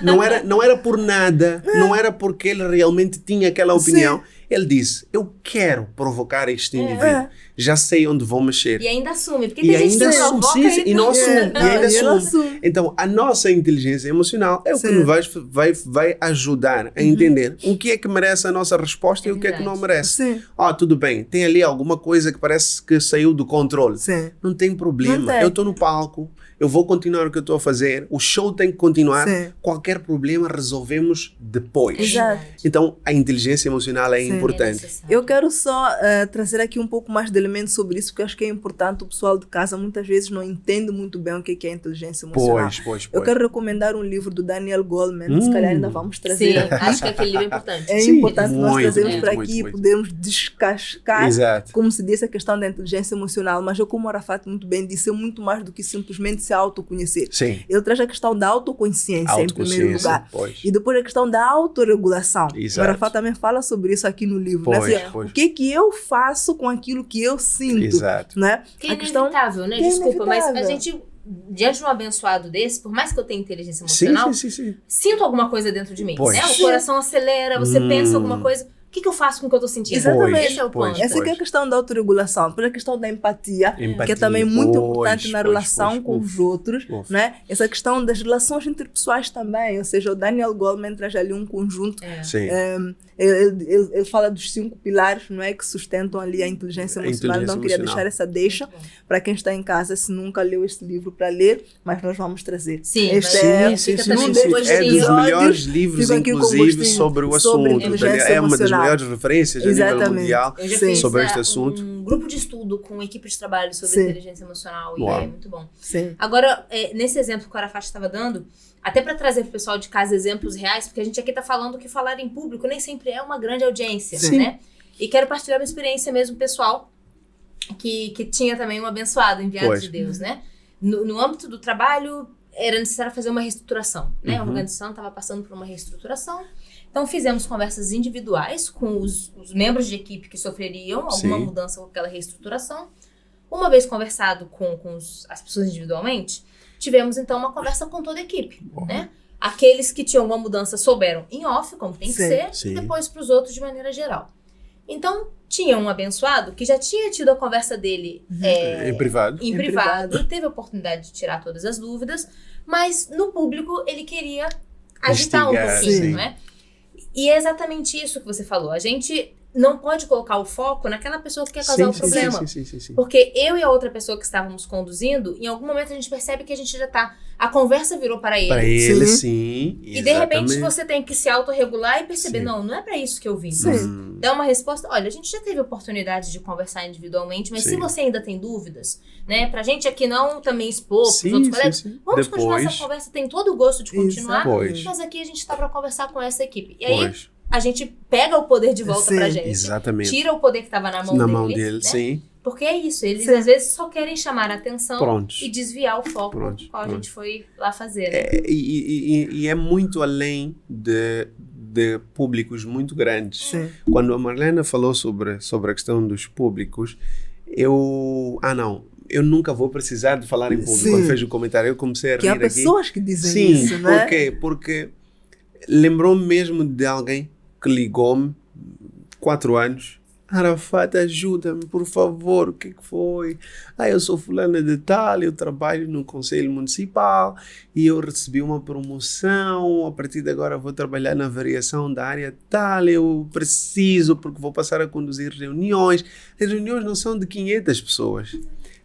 Speaker 1: não era por nada, não era porque ele realmente tinha aquela opinião. Ele disse: eu quero provocar este indivíduo, já sei onde vou mexer.
Speaker 2: E ainda assume, porque
Speaker 1: E
Speaker 2: tem gente
Speaker 1: ainda
Speaker 2: que
Speaker 1: assume,
Speaker 2: provoca
Speaker 1: sim, e não assume, e ainda
Speaker 3: ele
Speaker 1: assume.
Speaker 3: assume.
Speaker 1: Então, a nossa inteligência emocional é o que
Speaker 3: Sim.
Speaker 1: nos vai ajudar a entender o que é que merece a nossa resposta e o que é que não merece.
Speaker 3: Sim.
Speaker 1: Tudo bem, tem ali alguma coisa que parece que saiu do controle.
Speaker 3: Sim.
Speaker 1: Não tem problema,
Speaker 3: Não tem.
Speaker 1: eu estou no palco, eu vou continuar o que eu estou a fazer, o show tem que continuar,
Speaker 3: Sim.
Speaker 1: qualquer problema resolvemos depois.
Speaker 3: Exato.
Speaker 1: Então, a inteligência emocional é
Speaker 3: Sim.
Speaker 2: É
Speaker 1: importante.
Speaker 2: necessário.
Speaker 3: Eu quero só trazer aqui um pouco mais de elementos sobre isso, porque eu acho que é importante. O pessoal de casa muitas vezes não entende muito bem o que é inteligência emocional.
Speaker 1: Pois.
Speaker 3: Eu quero recomendar um livro do Daniel Goleman, se calhar ainda vamos trazer.
Speaker 2: Sim, acho que aquele livro é importante.
Speaker 3: É
Speaker 1: Sim,
Speaker 3: importante nós
Speaker 1: muito,
Speaker 3: trazermos
Speaker 1: muito,
Speaker 3: para
Speaker 1: muito,
Speaker 3: aqui e
Speaker 1: muito.
Speaker 3: podermos descascar,
Speaker 1: Exato.
Speaker 3: como se diz, a questão da inteligência emocional. Mas eu, como o Arafat muito bem disse, é muito mais do que simplesmente se autoconhecer.
Speaker 1: Sim.
Speaker 3: Ele traz a questão da autoconsciência em primeiro lugar.
Speaker 1: Pois.
Speaker 3: E depois a questão da autorregulação.
Speaker 1: Exato.
Speaker 3: O Arafat também fala sobre isso aqui no livro. Né?
Speaker 1: Pois,
Speaker 3: Assim,
Speaker 1: pois.
Speaker 3: o que eu faço com aquilo que eu sinto.
Speaker 1: Exato.
Speaker 3: Né?
Speaker 2: Que é inevitável, né?
Speaker 3: que é
Speaker 2: Desculpa, mas a
Speaker 3: inevitável.
Speaker 2: gente, diante de um abençoado desse, por mais que eu tenha inteligência emocional,
Speaker 1: Sim.
Speaker 2: sinto alguma coisa dentro de mim.
Speaker 1: Pois.
Speaker 2: Né? O coração acelera, você pensa alguma coisa. O que eu faço com o que eu tô sentindo?
Speaker 3: Exatamente.
Speaker 2: Esse é o ponto.
Speaker 3: Essa que é a questão da autorregulação, pela questão da empatia, que é também muito importante na relação com os outros, né? Essa questão das relações interpessoais também, ou seja, o Daniel Goleman traz ali um conjunto.
Speaker 1: Sim.
Speaker 3: Ele fala dos 5 pilares, não é, que sustentam ali a inteligência emocional. Então, queria deixar essa deixa para quem está em casa, se nunca leu este livro, para ler, mas nós vamos trazer.
Speaker 2: Sim,
Speaker 3: este
Speaker 2: fica também
Speaker 3: um
Speaker 2: com
Speaker 3: destes
Speaker 1: É dos
Speaker 2: gostinho.
Speaker 1: melhores livros,
Speaker 3: Fico aqui com
Speaker 1: inclusive,
Speaker 3: gostinho
Speaker 1: sobre o
Speaker 3: sobre
Speaker 1: assunto.
Speaker 3: inteligência
Speaker 1: É uma das
Speaker 3: emocional.
Speaker 1: melhores referências a nível
Speaker 3: Exatamente.
Speaker 1: mundial
Speaker 2: Eu já
Speaker 3: Sim.
Speaker 2: fiz
Speaker 1: sobre este assunto.
Speaker 2: um grupo de estudo com equipe de trabalho sobre
Speaker 3: Sim.
Speaker 2: inteligência emocional
Speaker 1: Uau.
Speaker 2: e é muito bom.
Speaker 3: Sim.
Speaker 2: Agora, nesse exemplo que o Arafat estava dando, até para trazer para o pessoal de casa exemplos reais, porque a gente aqui está falando que falar em público nem sempre é uma grande audiência,
Speaker 3: Sim.
Speaker 2: né? E quero partilhar uma experiência mesmo pessoal, que tinha também um abençoado enviado
Speaker 1: Pois.
Speaker 2: de Deus, né? No âmbito do trabalho, era necessário fazer uma reestruturação, né? A organização estava passando por uma reestrutturação. Então, fizemos conversas individuais com os membros de equipe que sofreriam alguma
Speaker 1: Sim.
Speaker 2: mudança com aquela reestruturação. Uma vez conversado com as pessoas individualmente, tivemos, então, uma conversa com toda a equipe, né? Aqueles que tinham alguma mudança souberam em off, como tem que
Speaker 3: Sim,
Speaker 2: ser,
Speaker 1: sim.
Speaker 2: e depois para os outros de maneira geral. Então, tinha um abençoado que já tinha tido a conversa dele
Speaker 1: Em privado.
Speaker 2: em
Speaker 3: Em
Speaker 2: privado,
Speaker 3: privado.
Speaker 2: teve a oportunidade de tirar todas as dúvidas, mas no público ele queria agitar um
Speaker 1: Instigar,
Speaker 2: pouquinho,
Speaker 3: sim.
Speaker 2: não é? E é exatamente isso que você falou. A gente não pode colocar o foco naquela pessoa que quer causar o problema.
Speaker 1: Sim.
Speaker 2: Porque eu e a outra pessoa que estávamos conduzindo, em algum momento a gente percebe que a gente já tá... A conversa virou para ele.
Speaker 1: Para ele, sim.
Speaker 2: E de repente
Speaker 1: exatamente.
Speaker 2: você tem que se autorregular e perceber,
Speaker 1: Sim.
Speaker 2: não é para isso que eu vim.
Speaker 3: Sim.
Speaker 2: Dar uma resposta, olha, a gente já teve oportunidade de conversar individualmente, mas
Speaker 1: Sim.
Speaker 2: se você ainda tem dúvidas, né, pra gente aqui não também expor pros
Speaker 1: Sim,
Speaker 2: outros
Speaker 1: sim,
Speaker 2: colegas,
Speaker 1: sim.
Speaker 2: vamos continuar
Speaker 1: Depois-
Speaker 2: essa conversa, tem todo o gosto de continuar,
Speaker 1: Pois.
Speaker 2: mas aqui a gente tá pra conversar com essa equipe. E aí,
Speaker 1: Pois.
Speaker 2: a gente pega o poder de volta
Speaker 3: Sim.
Speaker 2: pra gente,
Speaker 1: Exatamente.
Speaker 2: tira o poder que tava na mão
Speaker 1: Na
Speaker 2: dele,
Speaker 1: mão dele,
Speaker 2: né?
Speaker 1: sim.
Speaker 2: Porque é isso, eles
Speaker 3: Sim.
Speaker 2: às vezes só querem chamar a atenção
Speaker 1: Prontos.
Speaker 2: e desviar o foco
Speaker 1: Prontos,
Speaker 2: qual a
Speaker 1: prontos.
Speaker 2: gente foi lá fazer, né?
Speaker 1: E é muito além de públicos muito grandes.
Speaker 3: Sim.
Speaker 1: Quando a Marlena falou sobre a questão dos públicos, eu nunca vou precisar de falar em público.
Speaker 3: Sim.
Speaker 1: Quando fez o comentário, eu comecei a
Speaker 3: Que
Speaker 1: rir
Speaker 3: há
Speaker 1: aqui.
Speaker 3: pessoas que dizem
Speaker 1: Sim,
Speaker 3: isso, né?
Speaker 1: por quê? Porque lembrou-me mesmo de alguém que ligou-me 4 anos. Arafat, ajuda-me, por favor, o que foi? Eu sou fulana de tal, eu trabalho no Conselho Municipal e eu recebi uma promoção, a partir de agora vou trabalhar na variação da área tal, eu preciso porque vou passar a conduzir reuniões. As reuniões não são de 500 pessoas.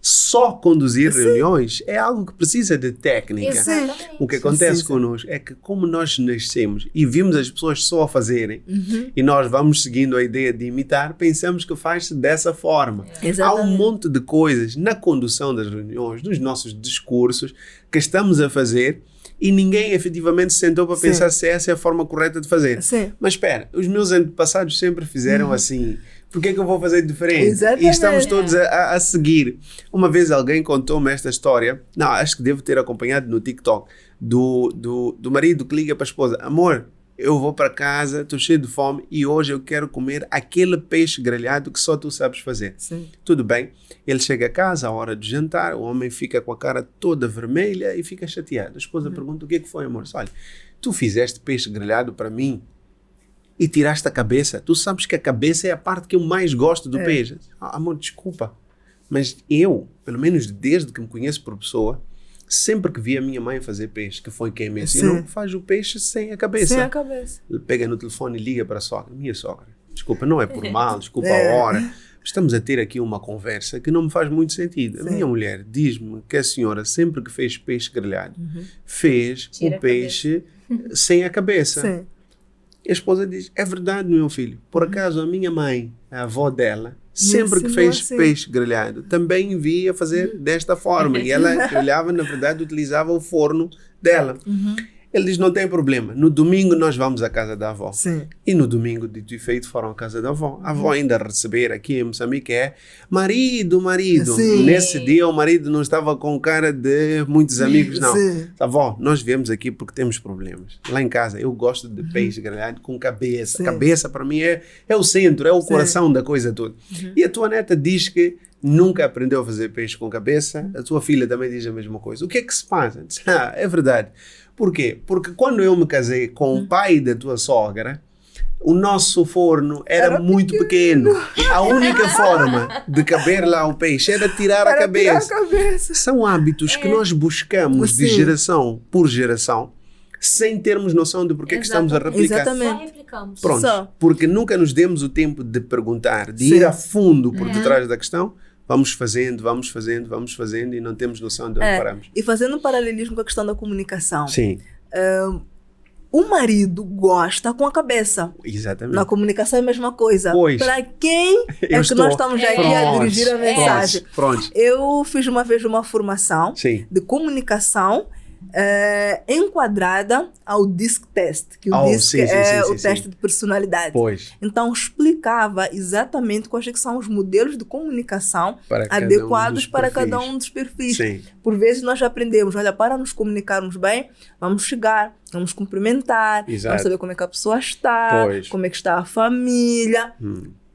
Speaker 1: Só conduzir reuniões é algo que precisa de técnica.
Speaker 2: Exatamente.
Speaker 1: O que acontece
Speaker 3: Precisa.
Speaker 1: connosco é que como nós nascemos e vimos as pessoas só a fazerem e nós vamos seguindo a ideia de imitar, dissemos que faz dessa forma. Há um monte de coisas na condução das reuniões, nos nossos discursos, que estamos a fazer e ninguém efetivamente se sentou para pensar se essa é a forma correta de fazer.
Speaker 3: Sim.
Speaker 1: Mas espera, os meus antepassados sempre fizeram assim. Por que é que eu vou fazer diferente?
Speaker 3: Exatamente.
Speaker 1: E estamos todos a seguir. Uma vez alguém contou-me esta história, não, acho que devo ter acompanhado no TikTok, do marido que liga para a esposa: amor, eu vou para casa, estou cheio de fome e hoje eu quero comer aquele peixe grelhado que só tu sabes fazer.
Speaker 3: Sim.
Speaker 1: Tudo bem. Ele chega a casa, à hora de jantar, o homem fica com a cara toda vermelha e fica chateado. A esposa pergunta: o que é que foi, amor? Olha, tu fizeste peixe grelhado para mim e tiraste a cabeça. Tu sabes que a cabeça é a parte que eu mais gosto do peixe. Amor, desculpa, mas eu, pelo menos desde que me conheço por pessoa, sempre que vi a minha mãe fazer peixe, que foi quem me ensinou, faz o peixe sem a cabeça.
Speaker 3: Sem a cabeça.
Speaker 1: Ele pega no telefone e liga para a sogra: minha sogra, desculpa, não é por mal, desculpa a hora. Estamos a ter aqui uma conversa que não me faz muito sentido. A minha mulher diz-me que a senhora, sempre que fez peixe grelhado, fez
Speaker 2: Tira
Speaker 1: o peixe sem a cabeça.
Speaker 3: Sim.
Speaker 1: E a esposa diz: é verdade, meu filho. Por acaso a minha mãe, a avó dela, sempre que fez peixe grelhado, também via fazer desta forma. E ela grelhava, na verdade, utilizava o forno dela. Ele diz: não tem problema. No domingo nós vamos à casa da avó.
Speaker 3: Sim.
Speaker 1: E no domingo, dito e feito, foram à casa da avó. A avó ainda a receber aqui em Moçambique é marido.
Speaker 3: Sim.
Speaker 1: Nesse dia o marido não estava com cara de muitos amigos, não.
Speaker 3: Sim.
Speaker 1: Avó, nós viemos aqui porque temos problemas. Lá em casa eu gosto de peixe grelhado com cabeça.
Speaker 3: Sim.
Speaker 1: Cabeça para mim é o centro, é o coração da coisa toda. E a tua neta diz que nunca aprendeu a fazer peixe com cabeça. A tua filha também diz a mesma coisa. O que é que se passa? Diz: é verdade. Por quê? Porque quando eu me casei com o pai da tua sogra, o nosso forno era muito pequeno. A única forma de caber lá o peixe era tirar a cabeça. São hábitos que nós buscamos de geração por geração, sem termos noção de porque é que estamos a replicar.
Speaker 3: Exatamente.
Speaker 2: Só replicamos.
Speaker 1: Pronto,
Speaker 3: Só.
Speaker 1: porque nunca nos demos o tempo de perguntar, de ir a fundo por detrás da questão. Vamos fazendo e não temos noção de onde paramos.
Speaker 3: E fazendo um paralelismo com a questão da comunicação.
Speaker 1: Sim.
Speaker 3: O marido gosta com a cabeça.
Speaker 1: Exatamente.
Speaker 3: Na comunicação é a mesma coisa.
Speaker 1: Pois.
Speaker 3: Para quem é que nós estamos aqui a dirigir a mensagem?
Speaker 1: Pronto.
Speaker 3: Eu fiz uma vez uma formação de comunicação enquadrada ao DISC test, que o DISC é o teste de personalidade.
Speaker 1: Pois.
Speaker 3: Então explicava exatamente quais que são os modelos de comunicação adequados para cada um dos perfis.
Speaker 1: Sim.
Speaker 3: Por vezes nós já aprendemos, olha, para nos comunicarmos bem, vamos chegar, vamos cumprimentar, vamos saber como é que a pessoa está, como é que está a família.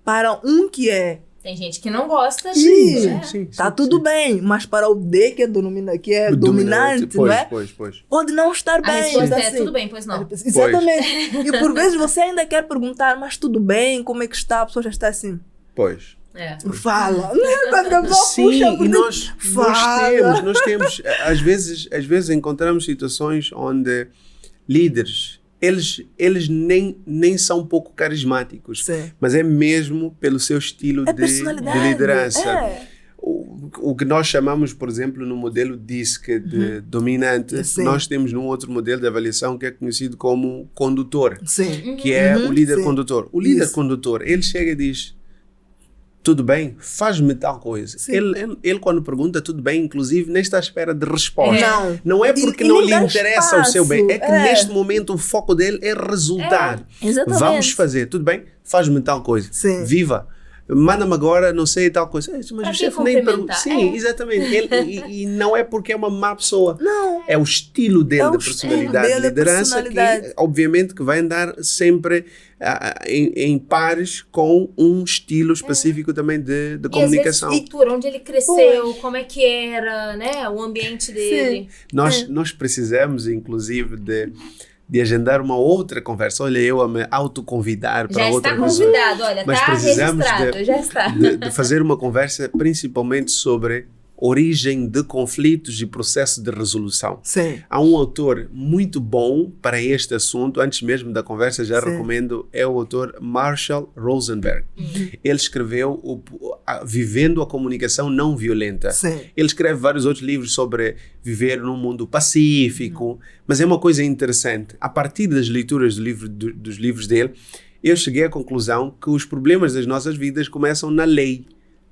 Speaker 3: Para um que é
Speaker 2: tem gente que não gosta disso.
Speaker 3: Tá tudo bem, mas para o D, que é, dominante, não é? Pode não estar bem.
Speaker 2: A resposta é tudo bem, pois não.
Speaker 3: Exatamente. E por vezes você ainda quer perguntar, mas tudo bem, como é que está? A pessoa já está assim.
Speaker 1: Pois.
Speaker 3: Fala. Quando a pessoa
Speaker 1: puxa,
Speaker 3: e
Speaker 1: nós temos, às vezes encontramos situações onde líderes, eles nem são um pouco carismáticos, mas é mesmo pelo seu estilo de liderança. O que nós chamamos, por exemplo, no modelo DISC de dominante, nós temos num outro modelo de avaliação que é conhecido como condutor, que é o líder condutor. O líder condutor, ele chega e diz: tudo bem, faz-me tal coisa. Ele quando pergunta tudo bem, inclusive, nem está à espera de resposta. Não é porque não lhe interessa o seu bem, é que neste momento o foco dele é resultado. Vamos fazer, tudo bem, faz-me tal coisa. Viva! Manda-me agora, não sei, tal coisa. Mas o chefe nem pergunta. Exatamente. E não é porque é uma má pessoa.
Speaker 3: Não.
Speaker 1: É o estilo dele de personalidade, de liderança, que obviamente que vai andar sempre em pares com um estilo específico também de comunicação.
Speaker 2: E cultura, onde ele cresceu, como é que era, né? O ambiente dele.
Speaker 1: Nós precisamos, inclusive, de agendar uma outra conversa. Olha, eu a me autoconvidar para outra pessoa.
Speaker 2: Já está convidado, olha,
Speaker 1: mas
Speaker 2: está
Speaker 1: precisamos
Speaker 2: registrado,
Speaker 1: de fazer uma conversa principalmente sobre origem de conflitos e processo de resolução. Há um autor muito bom para este assunto, antes mesmo da conversa já recomendo, é o autor Marshall Rosenberg. Ele escreveu Vivendo a Comunicação Não Violenta. Ele escreve vários outros livros sobre viver num mundo pacífico, mas é uma coisa interessante. A partir das leituras dos livros dele, eu cheguei à conclusão que os problemas das nossas vidas começam na lei.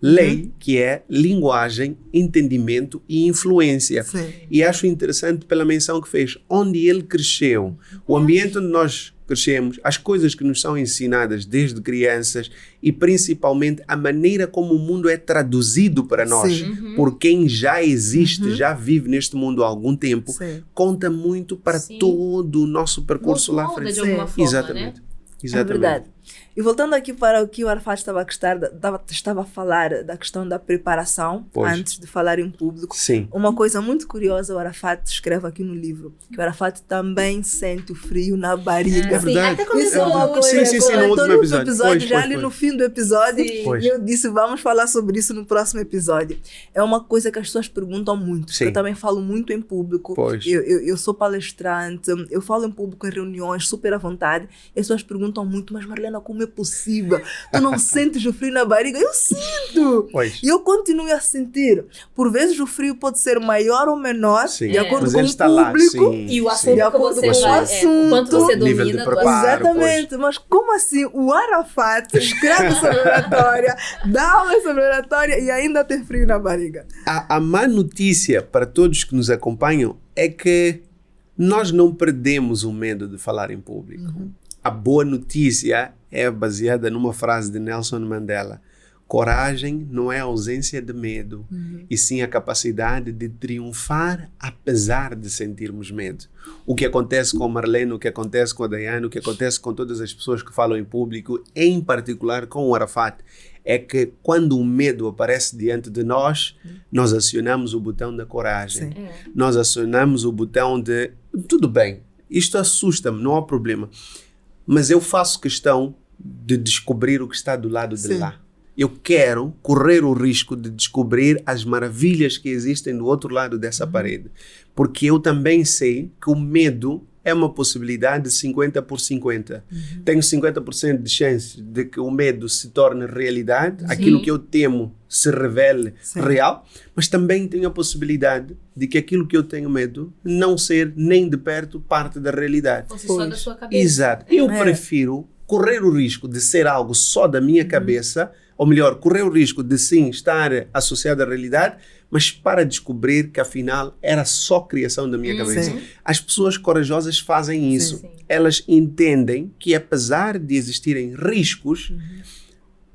Speaker 1: Lei, que é linguagem, entendimento e influência.
Speaker 3: Sim.
Speaker 1: E acho interessante pela menção que fez, onde ele cresceu, o ambiente onde nós crescemos, as coisas que nos são ensinadas desde crianças e principalmente a maneira como o mundo é traduzido para nós,
Speaker 3: Sim.
Speaker 1: por quem já existe, já vive neste mundo há algum tempo,
Speaker 3: Sim.
Speaker 1: conta muito para
Speaker 2: Sim.
Speaker 1: todo o nosso percurso lá à
Speaker 2: Molda
Speaker 1: frente.
Speaker 2: de alguma forma,
Speaker 1: Exatamente.
Speaker 2: né?
Speaker 3: É
Speaker 1: Exatamente.
Speaker 3: verdade. E voltando aqui para o que o Arafat estava a falar da questão da preparação
Speaker 1: Pois.
Speaker 3: antes de falar em público.
Speaker 1: Sim.
Speaker 3: Uma coisa muito curiosa, o Arafat escreve aqui no livro, que o Arafat também sente o frio na barriga.
Speaker 1: É verdade.
Speaker 2: Até
Speaker 3: Isso
Speaker 2: começou
Speaker 3: é uma
Speaker 2: no
Speaker 3: coisa
Speaker 1: Sim,
Speaker 3: que
Speaker 1: sim, no
Speaker 3: comentou
Speaker 1: último episódio. Pois,
Speaker 3: já
Speaker 1: pois,
Speaker 3: ali
Speaker 1: pois.
Speaker 3: no fim do episódio,
Speaker 2: Sim.
Speaker 1: Pois.
Speaker 3: e eu disse, vamos falar sobre isso no próximo episódio. É uma coisa que as pessoas perguntam muito,
Speaker 1: Sim.
Speaker 3: eu também falo muito em público,
Speaker 1: Pois.
Speaker 3: eu sou palestrante, eu falo em público em reuniões, super à vontade, e as pessoas perguntam muito, mas Marlena, como é possível? Tu não sentes o frio na barriga? Eu sinto!
Speaker 1: Pois.
Speaker 3: E eu continuo a sentir. Por vezes o frio pode ser maior ou menor,
Speaker 1: Sim.
Speaker 3: de acordo
Speaker 1: Mas
Speaker 3: com
Speaker 1: ele
Speaker 3: o
Speaker 1: está lá,
Speaker 3: público.
Speaker 1: sim.
Speaker 2: E o
Speaker 1: sim.
Speaker 2: assunto
Speaker 3: De
Speaker 2: que
Speaker 3: acordo
Speaker 2: você
Speaker 3: com o
Speaker 2: vai,
Speaker 3: assunto.
Speaker 2: o quanto você
Speaker 1: Nível de
Speaker 2: domina do
Speaker 1: preparo.
Speaker 2: assunto.
Speaker 3: Exatamente, mas como assim o Arafat escreve sobre oratória, dá aula sobre oratória e ainda tem frio na barriga?
Speaker 1: A má notícia para todos que nos acompanham é que nós não perdemos o medo de falar em público. A boa notícia é baseada numa frase de Nelson Mandela. Coragem não é a ausência de medo, e sim a capacidade de triunfar apesar de sentirmos medo. O que acontece com a Marlene, o que acontece com a Daiane, o que acontece com todas as pessoas que falam em público, em particular com o Arafat, é que quando o medo aparece diante de nós, nós acionamos o botão da coragem.
Speaker 3: Sim.
Speaker 1: Nós acionamos o botão de tudo bem, isto assusta-me, não há problema, mas eu faço questão de descobrir o que está do lado de
Speaker 3: Sim.
Speaker 1: lá. Eu quero correr o risco de descobrir as maravilhas que existem do outro lado dessa parede. Porque eu também sei que o medo é uma possibilidade de 50 por 50. Tenho 50% de chance de que o medo se torne realidade, aquilo que eu temo se revele
Speaker 3: Sim.
Speaker 1: real, mas também tenho a possibilidade de que aquilo que eu tenho medo não ser nem de perto parte da realidade.
Speaker 2: Fosse só da
Speaker 3: Pois.
Speaker 2: sua cabeça.
Speaker 1: Exato. Eu
Speaker 3: É.
Speaker 1: prefiro correr o risco de ser algo só da minha cabeça, ou melhor, correr o risco de sim estar associado à realidade, mas para descobrir que afinal era só criação da minha cabeça.
Speaker 3: Sim.
Speaker 1: As pessoas corajosas fazem isso.
Speaker 2: Sim.
Speaker 1: Elas entendem que apesar de existirem riscos,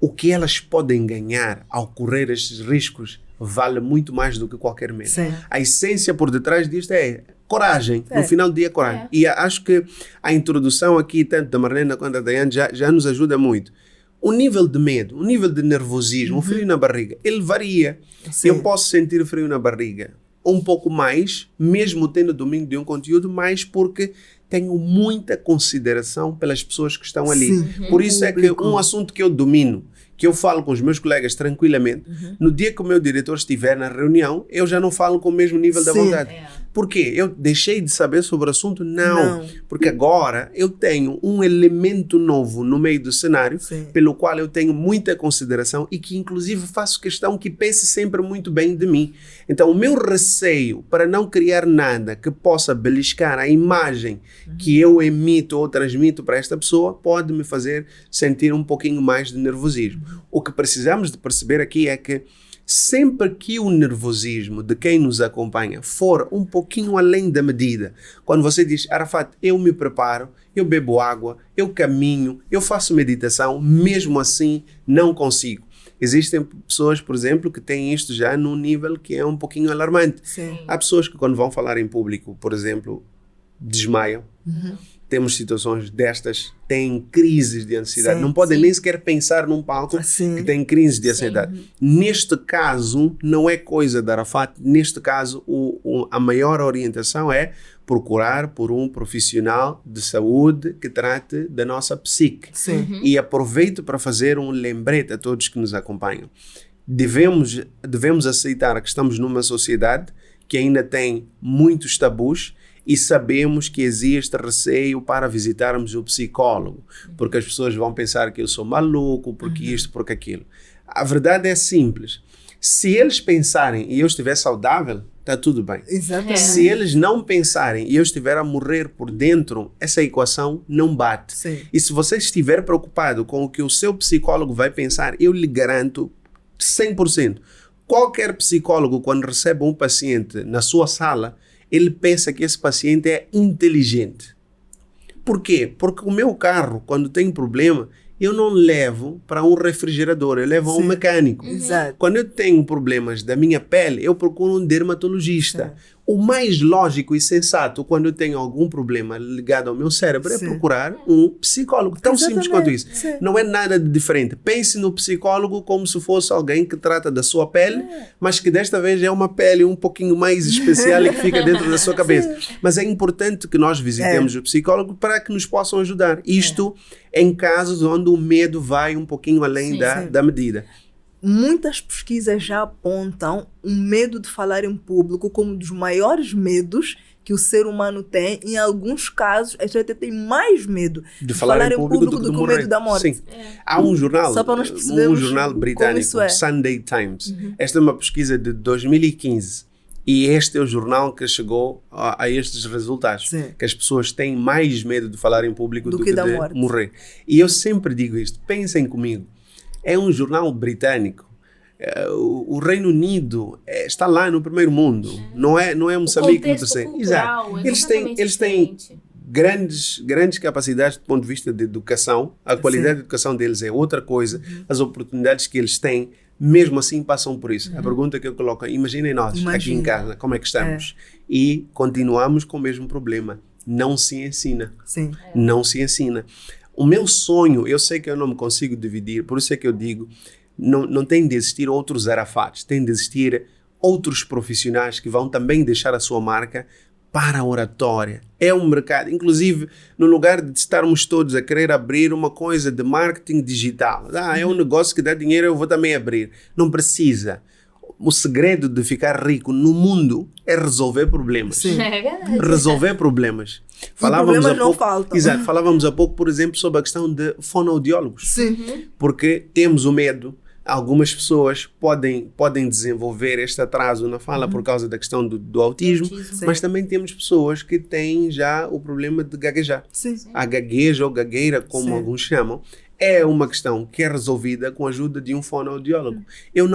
Speaker 1: o que elas podem ganhar ao correr estes riscos vale muito mais do que qualquer medo.
Speaker 3: Sim.
Speaker 1: A essência por detrás disto é coragem.
Speaker 3: É.
Speaker 1: No final do dia, coragem.
Speaker 2: É.
Speaker 1: E acho que a introdução aqui, tanto da Marlena quanto da Daiane, já nos ajuda muito. O nível de medo, o nível de nervosismo, o frio na barriga, ele varia.
Speaker 3: Sim.
Speaker 1: Eu posso sentir frio na barriga um pouco mais, mesmo tendo domínio de um conteúdo, mais porque tenho muita consideração pelas pessoas que estão ali.
Speaker 3: Sim.
Speaker 1: Por isso é que
Speaker 3: Público.
Speaker 1: um assunto que eu domino, que eu falo com os meus colegas tranquilamente, no dia que o meu diretor estiver na reunião, eu já não falo com o mesmo nível da
Speaker 3: Sim.
Speaker 1: vontade.
Speaker 2: É.
Speaker 1: Por quê? Eu deixei de saber sobre o assunto?
Speaker 3: Não.
Speaker 1: Porque agora eu tenho um elemento novo no meio do cenário,
Speaker 3: Sim.
Speaker 1: pelo qual eu tenho muita consideração e que inclusive faço questão que pense sempre muito bem de mim. Então o meu receio para não criar nada que possa beliscar a imagem que eu emito ou transmito para esta pessoa pode me fazer sentir um pouquinho mais de nervosismo. O que precisamos de perceber aqui é que sempre que o nervosismo de quem nos acompanha for um pouquinho além da medida, quando você diz, Arafat, eu me preparo, eu bebo água, eu caminho, eu faço meditação, mesmo assim não consigo. Existem pessoas, por exemplo, que têm isto já num nível que é um pouquinho alarmante.
Speaker 3: Sim.
Speaker 1: Há pessoas que quando vão falar em público, por exemplo, desmaiam. Temos situações destas, têm crises de ansiedade.
Speaker 3: Sim,
Speaker 1: não podem
Speaker 2: sim.
Speaker 1: nem sequer pensar num palco
Speaker 3: Sim.
Speaker 1: que tem crises de ansiedade. Neste caso, não é coisa da Arafat. Neste caso, a maior orientação é procurar por um profissional de saúde que trate da nossa psique.
Speaker 3: Sim.
Speaker 1: E aproveito para fazer um lembrete a todos que nos acompanham. Devemos aceitar que estamos numa sociedade que ainda tem muitos tabus e sabemos que existe receio para visitarmos o psicólogo, porque as pessoas vão pensar que eu sou maluco, porque isto, porque aquilo. A verdade é simples. Se eles pensarem e eu estiver saudável, está tudo bem.
Speaker 3: Exatamente.
Speaker 1: Se eles não pensarem e eu estiver a morrer por dentro, essa equação não bate.
Speaker 3: Sim.
Speaker 1: E se você estiver preocupado com o que o seu psicólogo vai pensar, eu lhe garanto 100%. Qualquer psicólogo, quando recebe um paciente na sua sala, ele pensa que esse paciente é inteligente. Por quê? Porque o meu carro, quando tem problema, eu não levo para um refrigerador, eu levo a um mecânico.
Speaker 3: Exato.
Speaker 1: Quando eu tenho problemas da minha pele, eu procuro um dermatologista. O mais lógico e sensato, quando eu tenho algum problema ligado ao meu cérebro, é procurar um psicólogo. Tão simples quanto isso.
Speaker 3: Sim.
Speaker 1: Não é nada de diferente. Pense no psicólogo como se fosse alguém que trata da sua pele, mas que desta vez é uma pele um pouquinho mais especial e que fica dentro da sua cabeça. Mas é importante que nós visitemos o psicólogo para que nos possam ajudar. Isto em casos onde o medo vai um pouquinho além da medida.
Speaker 3: Muitas pesquisas já apontam o medo de falar em público como um dos maiores medos que o ser humano tem. Em alguns casos, a gente até tem mais medo
Speaker 1: de falar em público do que
Speaker 3: o medo da morte.
Speaker 1: Sim. Há um jornal,
Speaker 3: Só para nós percebermos
Speaker 1: jornal britânico,
Speaker 3: isso é.
Speaker 1: Sunday Times. Esta é uma pesquisa de 2015. E este é o jornal que chegou a estes resultados.
Speaker 3: Sim.
Speaker 1: Que as pessoas têm mais medo de falar em público do que
Speaker 3: da
Speaker 1: de
Speaker 3: morte.
Speaker 1: morrer. E eu sempre digo isto. Pensem comigo. É um jornal britânico. O Reino Unido está lá no primeiro mundo. Não é Moçambique no terceiro.
Speaker 2: Exato.
Speaker 1: Eles têm grandes capacidades do ponto de vista de educação. A qualidade da educação deles é outra coisa. As oportunidades que eles têm, mesmo assim, passam por isso. A pergunta que eu coloco é, imaginem nós, aqui em casa, como é que estamos? E continuamos com o mesmo problema. Não se ensina.
Speaker 3: Sim.
Speaker 1: Não se ensina. O meu sonho, eu sei que eu não me consigo dividir, por isso é que eu digo, não tem de existir outros Arafates, tem de existir outros profissionais que vão também deixar a sua marca para a oratória. É um mercado, inclusive, no lugar de estarmos todos a querer abrir uma coisa de marketing digital. É um negócio que dá dinheiro, eu vou também abrir. Não precisa. O segredo de ficar rico no mundo é resolver problemas.
Speaker 3: Sim.
Speaker 2: É verdade.
Speaker 1: Resolver problemas.
Speaker 3: Problemas não faltam.
Speaker 1: Exato. Falávamos há pouco, por exemplo, sobre a questão de fonoaudiólogos.
Speaker 3: Sim.
Speaker 1: Porque temos o medo. Algumas pessoas podem desenvolver este atraso na fala por causa da questão do autismo, mas também temos pessoas que têm já o problema de gaguejar.
Speaker 3: Sim.
Speaker 1: A gagueja ou gagueira, como alguns chamam, é uma questão que é resolvida com a ajuda de um fonoaudiólogo. Eu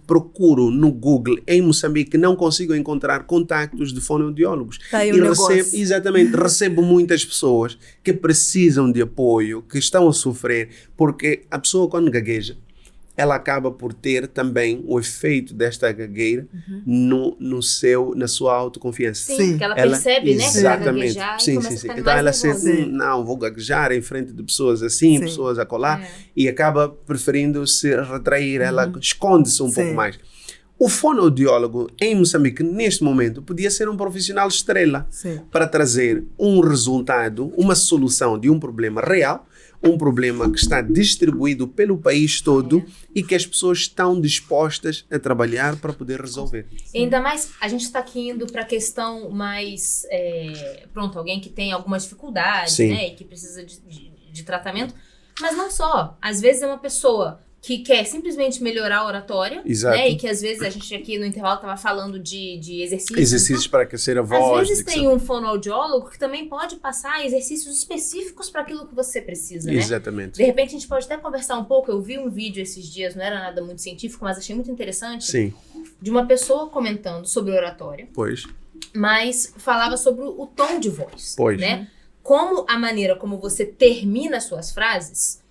Speaker 1: procuro no Google, em Moçambique, não consigo encontrar contactos de fonoaudiólogos.
Speaker 3: Tá aí
Speaker 1: recebo muitas pessoas que precisam de apoio, que estão a sofrer, porque a pessoa quando gagueja, ela acaba por ter também o efeito desta gagueira na sua autoconfiança.
Speaker 2: Sim, porque ela percebe, né?
Speaker 1: Exatamente.
Speaker 2: Que vai gaguejar
Speaker 1: Sim.
Speaker 2: e começa a ficar
Speaker 1: Então ela
Speaker 2: mais
Speaker 1: sente,
Speaker 2: nervosa.
Speaker 1: não, vou gaguejar em frente de pessoas assim, pessoas a colar, e acaba preferindo se retrair, ela esconde-se um pouco mais. O fonoaudiólogo em Moçambique, neste momento, podia ser um profissional estrela para trazer um resultado, uma solução de um problema real, um problema que está distribuído pelo país todo e que as pessoas estão dispostas a trabalhar para poder resolver.
Speaker 2: E ainda mais, a gente está aqui indo para a questão mais, alguém que tem alguma dificuldade, né, e que precisa de tratamento, mas não só. Às vezes é uma pessoa que quer simplesmente melhorar a oratória, né? E que às vezes a gente aqui no intervalo estava falando de exercícios.
Speaker 1: Exercícios para aquecer a voz.
Speaker 2: Às vezes tem um fonoaudiólogo que também pode passar exercícios específicos para aquilo que você precisa, né?
Speaker 1: Exatamente.
Speaker 2: De repente a gente pode até conversar um pouco. Eu vi um vídeo esses dias, não era nada muito científico, mas achei muito interessante.
Speaker 1: Sim.
Speaker 2: De uma pessoa comentando sobre oratória.
Speaker 1: Pois.
Speaker 2: Mas falava sobre o tom de voz.
Speaker 1: Pois.
Speaker 2: Né? Como a maneira como você termina as suas frases,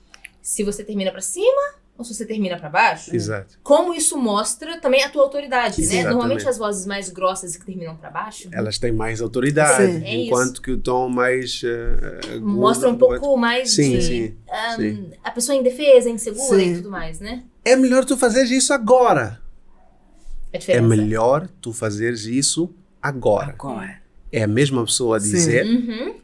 Speaker 2: se você termina para cima ou se você termina para baixo,
Speaker 1: Exato.
Speaker 2: Como isso mostra também a tua autoridade, né?
Speaker 1: Exatamente.
Speaker 2: Normalmente as vozes mais grossas que terminam para baixo,
Speaker 1: elas têm mais autoridade,
Speaker 3: Sim.
Speaker 1: enquanto que o tom mais
Speaker 2: mostra um pouco mais
Speaker 1: sim.
Speaker 2: a pessoa indefesa, insegura
Speaker 3: Sim.
Speaker 2: e tudo mais, né?
Speaker 1: É melhor tu fazeres isso agora.
Speaker 2: A diferença.
Speaker 1: É melhor tu fazeres isso agora. É a mesma pessoa a dizer,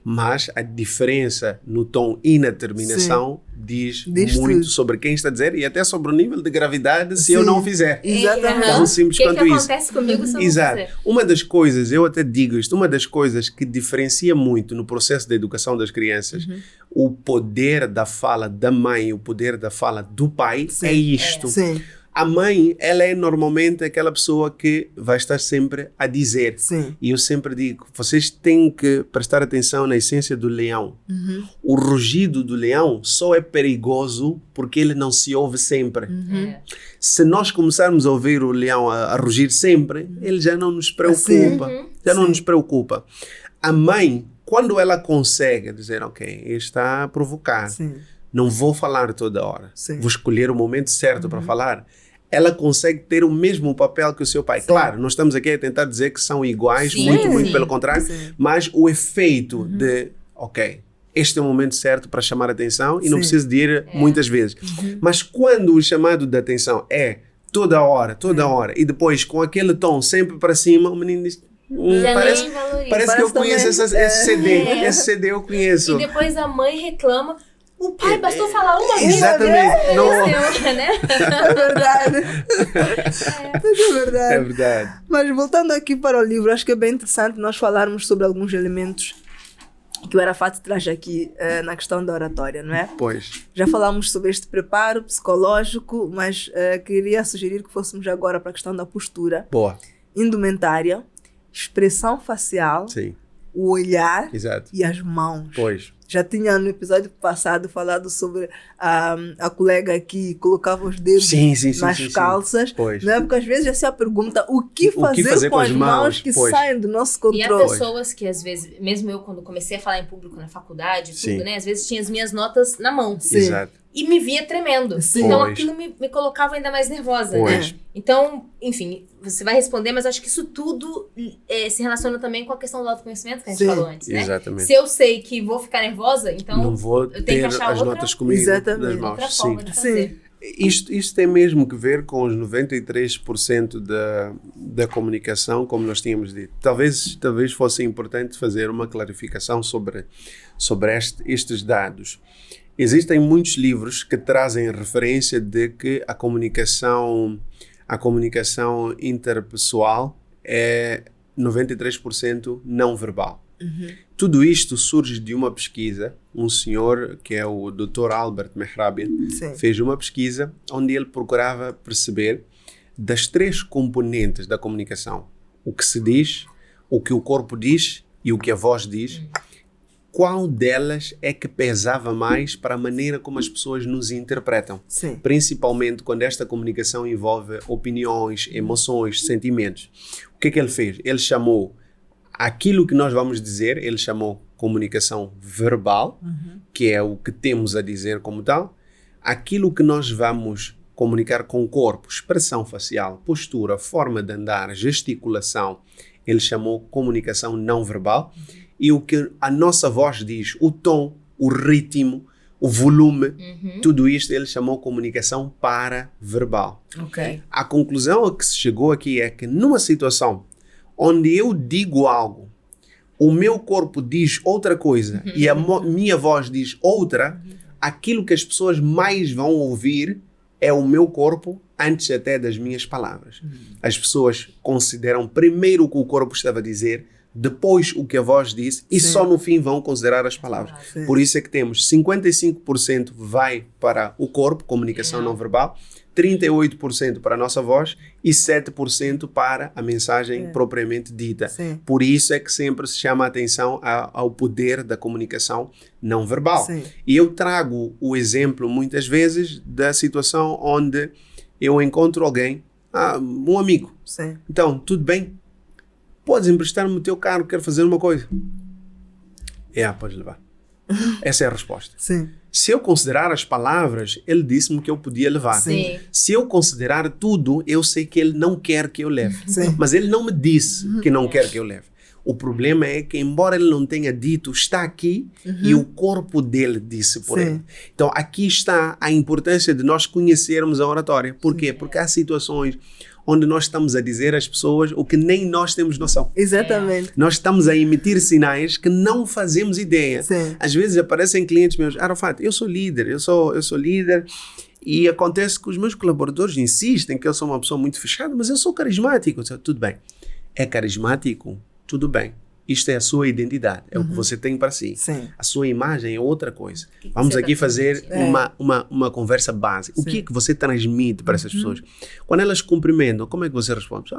Speaker 1: mas a diferença no tom e na terminação diz muito sobre quem está a dizer e até sobre o nível de gravidade se eu não fizer.
Speaker 3: Exatamente.
Speaker 1: Tão simples quanto isso.
Speaker 2: O que acontece comigo se eu não
Speaker 1: Exato.
Speaker 2: fizer?
Speaker 1: Uma das coisas, eu até digo isto, uma das coisas que diferencia muito no processo da educação das crianças, o poder da fala da mãe, o poder da fala do pai, é isto.
Speaker 3: Sim.
Speaker 1: A mãe, ela é normalmente aquela pessoa que vai estar sempre a dizer.
Speaker 3: Sim.
Speaker 1: E eu sempre digo, vocês têm que prestar atenção na essência do leão. O rugido do leão só é perigoso porque ele não se ouve sempre. Se nós começarmos a ouvir o leão a rugir sempre, ele já não nos preocupa. Já não nos preocupa. A mãe, quando ela consegue dizer, ok, ele está a provocar, não vou falar toda hora, vou escolher o momento certo para falar, ela consegue ter o mesmo papel que o seu pai. Claro, nós estamos aqui a tentar dizer que são iguais, muito pelo contrário, mas o efeito de, ok, este é o momento certo para chamar a atenção e não preciso de ir muitas vezes. Mas quando o chamado de atenção é toda hora, e depois com aquele tom sempre para cima, o menino diz, parece que eu conheço esse CD, esse CD eu conheço.
Speaker 2: E depois a mãe reclama, o pai bastou falar uma vez.
Speaker 1: Exatamente.
Speaker 2: Né?
Speaker 3: É verdade. É verdade.
Speaker 1: É verdade.
Speaker 3: Mas voltando aqui para o livro, acho que é bem interessante nós falarmos sobre alguns elementos que o Arafat traz aqui na questão da oratória, não é?
Speaker 1: Pois.
Speaker 3: Já falámos sobre este preparo psicológico, mas queria sugerir que fôssemos agora para a questão da postura.
Speaker 1: Boa.
Speaker 3: Indumentária, expressão facial, o olhar e as mãos.
Speaker 1: Pois.
Speaker 3: Já tinha no episódio passado falado sobre a colega que colocava os dedos nas calças.
Speaker 1: Pois.
Speaker 3: Não é? Porque às vezes já se a pergunta o que fazer com as mãos que saem do nosso controle.
Speaker 2: E há pessoas que às vezes, mesmo eu quando comecei a falar em público na faculdade, tudo, né? Às vezes tinha as minhas notas na mão.
Speaker 1: Exato.
Speaker 2: E me via tremendo. Então aquilo me colocava ainda mais nervosa, né? Então, enfim, você vai responder, mas acho que isso tudo se relaciona também com a questão do autoconhecimento que a gente falou antes, né?
Speaker 1: Exatamente.
Speaker 2: Se eu sei que vou ficar nervosa, então
Speaker 1: não vou
Speaker 2: eu tenho
Speaker 1: ter
Speaker 2: que achar
Speaker 1: as notas comigo nas mãos.
Speaker 2: Outra forma de fazer.
Speaker 1: Isto tem mesmo que ver com os 93% da comunicação, como nós tínhamos dito. Talvez fosse importante fazer uma clarificação sobre estes dados. Existem muitos livros que trazem referência de que a comunicação interpessoal é 93% não verbal. Tudo isto surge de uma pesquisa. Um senhor, que é o Dr. Albert Mehrabian, fez uma pesquisa onde ele procurava perceber das 3 componentes da comunicação. O que se diz, o que o corpo diz e o que a voz diz. Qual delas é que pesava mais para a maneira como as pessoas nos interpretam? Principalmente quando esta comunicação envolve opiniões, emoções, sentimentos. O que é que ele fez? Ele chamou aquilo que nós vamos dizer, ele chamou comunicação verbal, que é o que temos a dizer como tal. Aquilo que nós vamos comunicar com o corpo, expressão facial, postura, forma de andar, gesticulação, ele chamou comunicação não verbal. E o que a nossa voz diz, o tom, o ritmo, o volume, tudo isto ele chamou comunicação paraverbal. A conclusão a que se chegou aqui é que numa situação onde eu digo algo, o meu corpo diz outra coisa e a minha voz diz outra, aquilo que as pessoas mais vão ouvir é o meu corpo antes até das minhas palavras. As pessoas consideram primeiro o que o corpo estava a dizer, depois o que a voz disse e só no fim vão considerar as palavras. Por isso é que temos 55% vai para o corpo, comunicação não verbal, 38% para a nossa voz e 7% para a mensagem propriamente dita. Por isso é que sempre se chama a atenção ao poder da comunicação não verbal. E eu trago o exemplo muitas vezes da situação onde eu encontro alguém, um amigo. Então, tudo bem? Podes emprestar-me o teu carro, quero fazer uma coisa. Podes levar. Essa é a resposta. Se eu considerar as palavras, ele disse-me que eu podia levar. Se eu considerar tudo, eu sei que ele não quer que eu leve. Mas ele não me disse que não quer que eu leve. O problema é que, embora ele não tenha dito, está aqui e o corpo dele disse por ele. Então, aqui está a importância de nós conhecermos a oratória. Por quê? Porque há situações onde nós estamos a dizer às pessoas o que nem nós temos noção.
Speaker 3: Exatamente.
Speaker 1: Nós estamos a emitir sinais que não fazemos ideia. Às vezes aparecem clientes meus, Arafat, eu sou líder e acontece que os meus colaboradores insistem que eu sou uma pessoa muito fechada, mas eu sou carismático. Eu digo, tudo bem, é carismático? Tudo bem. isto é a sua identidade, é o que você tem para si.
Speaker 3: Sim.
Speaker 1: A sua imagem é outra coisa.
Speaker 2: que
Speaker 1: Vamos
Speaker 2: você
Speaker 1: aqui
Speaker 2: tá
Speaker 1: fazer
Speaker 2: transmitindo?
Speaker 1: uma conversa básica. O que
Speaker 3: Sim.
Speaker 1: é que você transmite para essas pessoas? Quando elas cumprimentam, como é que você responde?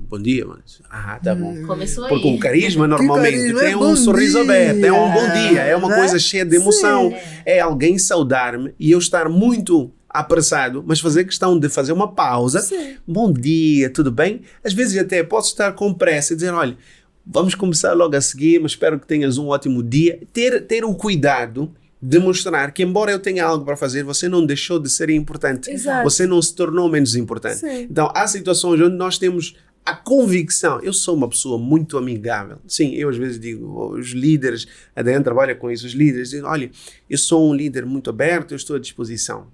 Speaker 1: Bom dia, mas... tá bom.
Speaker 2: Começou aí.
Speaker 1: Porque o carisma normalmente
Speaker 3: carisma,
Speaker 1: tem
Speaker 3: é
Speaker 1: um
Speaker 3: bom
Speaker 1: sorriso
Speaker 3: dia,
Speaker 1: aberto, é um bom dia, é uma
Speaker 3: né?
Speaker 1: coisa cheia de emoção.
Speaker 3: Sim.
Speaker 1: É alguém saudar-me e eu estar muito apressado, mas fazer questão de fazer uma pausa.
Speaker 3: Sim.
Speaker 1: Bom dia, tudo bem? Às vezes até posso estar com pressa e dizer, olha, vamos começar logo a seguir, mas espero que tenhas um ótimo dia. Ter o cuidado de mostrar que, embora eu tenha algo para fazer, você não deixou de ser importante.
Speaker 3: Exato.
Speaker 1: Você não se tornou menos importante.
Speaker 3: Sim.
Speaker 1: Então, há situações onde nós temos a convicção. Eu sou uma pessoa muito amigável. Sim, eu às vezes digo, os líderes, a Daiane trabalha com isso, os líderes dizem, olha, eu sou um líder muito aberto, eu estou à disposição.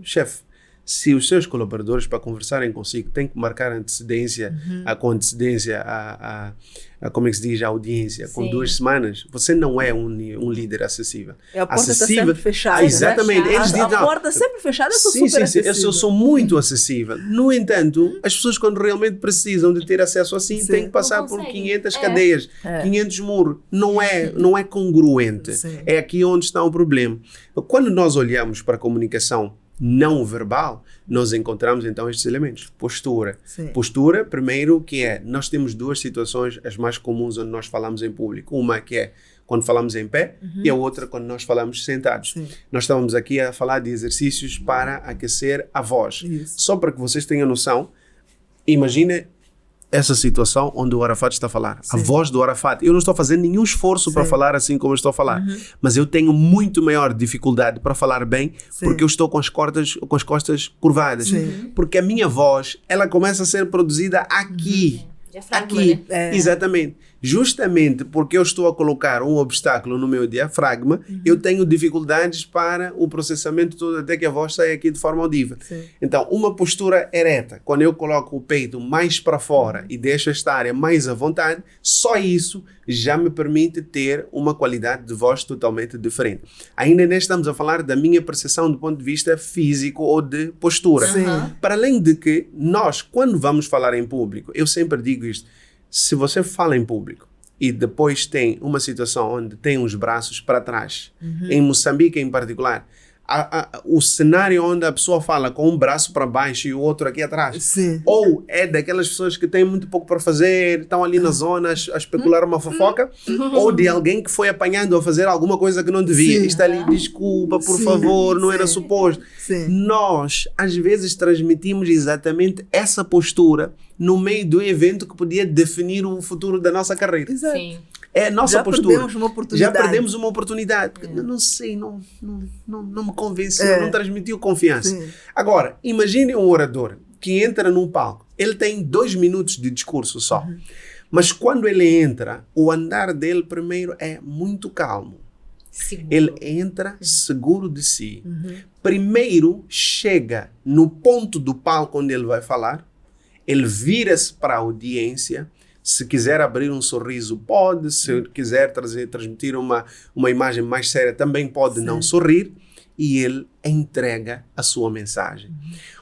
Speaker 1: Chefe, se os seus colaboradores para conversarem consigo têm que marcar antecedência, com antecedência como é que se diz, a audiência, com
Speaker 2: Sim.
Speaker 1: 2 semanas, você não é um líder acessível.
Speaker 3: A porta está
Speaker 1: Acessível.
Speaker 3: sempre fechada.
Speaker 1: Ah, exatamente.
Speaker 2: né?
Speaker 1: Eles dizem,
Speaker 3: A
Speaker 1: não,
Speaker 3: porta sempre fechada, eu sou
Speaker 1: sim,
Speaker 3: super
Speaker 1: sim,
Speaker 3: acessível.
Speaker 1: eu sou muito acessível. No entanto, as pessoas quando realmente precisam de ter acesso assim,
Speaker 3: Sim.
Speaker 1: têm que passar
Speaker 2: Não
Speaker 1: por
Speaker 2: conseguem.
Speaker 1: 500
Speaker 2: É.
Speaker 1: cadeias,
Speaker 3: É.
Speaker 1: 500 muros. Não é congruente.
Speaker 3: Sim.
Speaker 1: É aqui onde está o problema. Quando nós olhamos para a comunicação não verbal, nós encontramos então estes elementos. Postura.
Speaker 3: Sim.
Speaker 1: Postura, primeiro, que é, nós temos 2 situações as mais comuns onde nós falamos em público. Uma que é quando falamos em pé e a outra quando nós falamos sentados.
Speaker 3: Sim.
Speaker 1: Nós estávamos aqui a falar de exercícios para aquecer a voz.
Speaker 3: Isso.
Speaker 1: Só para que vocês tenham noção, imagine essa situação onde o Arafat está a falar. A
Speaker 3: Sim.
Speaker 1: voz do Arafat. Eu não estou fazendo nenhum esforço para
Speaker 3: Sim.
Speaker 1: falar assim como eu estou a falar. Mas eu tenho muito maior dificuldade para falar bem
Speaker 3: Sim.
Speaker 1: porque eu estou com as costas curvadas.
Speaker 3: Sim.
Speaker 1: Porque a minha voz, ela começa a ser produzida aqui.
Speaker 2: Diafragma,
Speaker 1: Aqui,
Speaker 2: né?
Speaker 3: É.
Speaker 1: exatamente. Justamente porque eu estou a colocar um obstáculo no meu diafragma, eu tenho dificuldades para o processamento todo até que a voz saia aqui de forma audível.
Speaker 3: Sim.
Speaker 1: Então, uma postura ereta, quando eu coloco o peito mais para fora e deixo esta área mais à vontade, só isso já me permite ter uma qualidade de voz totalmente diferente. Ainda nem estamos a falar da minha percepção do ponto de vista físico ou de postura.
Speaker 3: Sim.
Speaker 1: Para além de que nós, quando vamos falar em público, eu sempre digo isto, se você fala em público e depois tem uma situação onde tem os braços para trás, em Moçambique em particular, o cenário onde a pessoa fala com um braço para baixo e o outro aqui atrás,
Speaker 3: Sim.
Speaker 1: ou é daquelas pessoas que têm muito pouco para fazer, estão ali na zona a especular uma fofoca, ou de alguém que foi apanhado a fazer alguma coisa que não devia.
Speaker 3: Sim.
Speaker 1: Está ali, desculpa, por
Speaker 3: Sim.
Speaker 1: favor, não era
Speaker 3: Sim.
Speaker 1: suposto.
Speaker 3: Sim.
Speaker 1: Nós, às vezes, transmitimos exatamente essa postura no meio do evento que podia definir o futuro da nossa carreira.
Speaker 3: Exato.
Speaker 2: Sim.
Speaker 1: É a nossa
Speaker 3: Já
Speaker 1: postura.
Speaker 3: perdemos uma oportunidade.
Speaker 1: Já perdemos uma oportunidade. Porque eu não sei, não me convenceu,
Speaker 3: É.
Speaker 1: não transmitiu confiança.
Speaker 3: Sim.
Speaker 1: Agora, imagine um orador que entra num palco. Ele tem 2 minutos de discurso só. Mas quando ele entra, o andar dele primeiro é muito calmo.
Speaker 2: Seguro.
Speaker 1: Ele entra seguro de si. Primeiro chega no ponto do palco onde ele vai falar. Ele vira-se para a audiência. Se quiser abrir um sorriso, pode. Se quiser transmitir uma imagem mais séria, também pode não sorrir. E ele entrega a sua mensagem.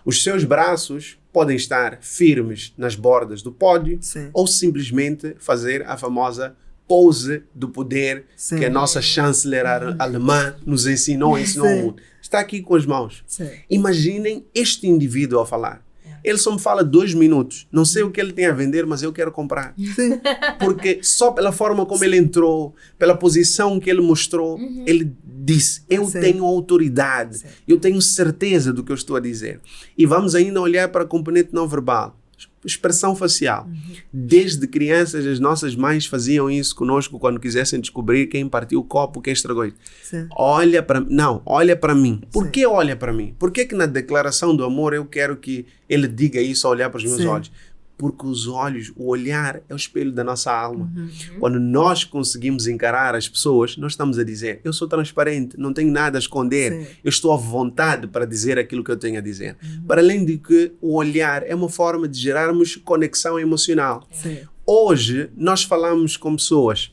Speaker 1: Os seus braços podem estar firmes nas bordas do pódio
Speaker 3: Sim.
Speaker 1: ou simplesmente fazer a famosa pose do poder
Speaker 3: Sim.
Speaker 1: que a nossa chanceler alemã nos ensinou
Speaker 3: Sim.
Speaker 1: muito. Está aqui com as mãos.
Speaker 3: Sim.
Speaker 1: Imaginem este indivíduo a falar. Ele só me fala 2 minutos. Não sei o que ele tem a vender, mas eu quero comprar.
Speaker 3: Sim.
Speaker 1: Porque só pela forma como ele entrou, pela posição que ele mostrou, ele disse, eu
Speaker 3: Sim.
Speaker 1: tenho autoridade,
Speaker 3: Sim.
Speaker 1: eu tenho certeza do que eu estou a dizer. E vamos ainda olhar para a componente não verbal. Expressão facial. Desde crianças, as nossas mães faziam isso conosco quando quisessem descobrir quem partiu o copo, quem estragou isso.
Speaker 3: Sim.
Speaker 1: Olha para mim. Por
Speaker 3: Sim.
Speaker 1: que olha para mim? Por que na declaração do amor eu quero que ele diga isso ao olhar para os meus
Speaker 3: Sim.
Speaker 1: olhos? Porque os olhos, o olhar é o espelho da nossa alma. Quando nós conseguimos encarar as pessoas, nós estamos a dizer, eu sou transparente, não tenho nada a esconder,
Speaker 3: Sim.
Speaker 1: eu estou à vontade para dizer aquilo que eu tenho a dizer. Para além de que o olhar é uma forma de gerarmos conexão emocional.
Speaker 3: Sim.
Speaker 1: Hoje, nós falamos com pessoas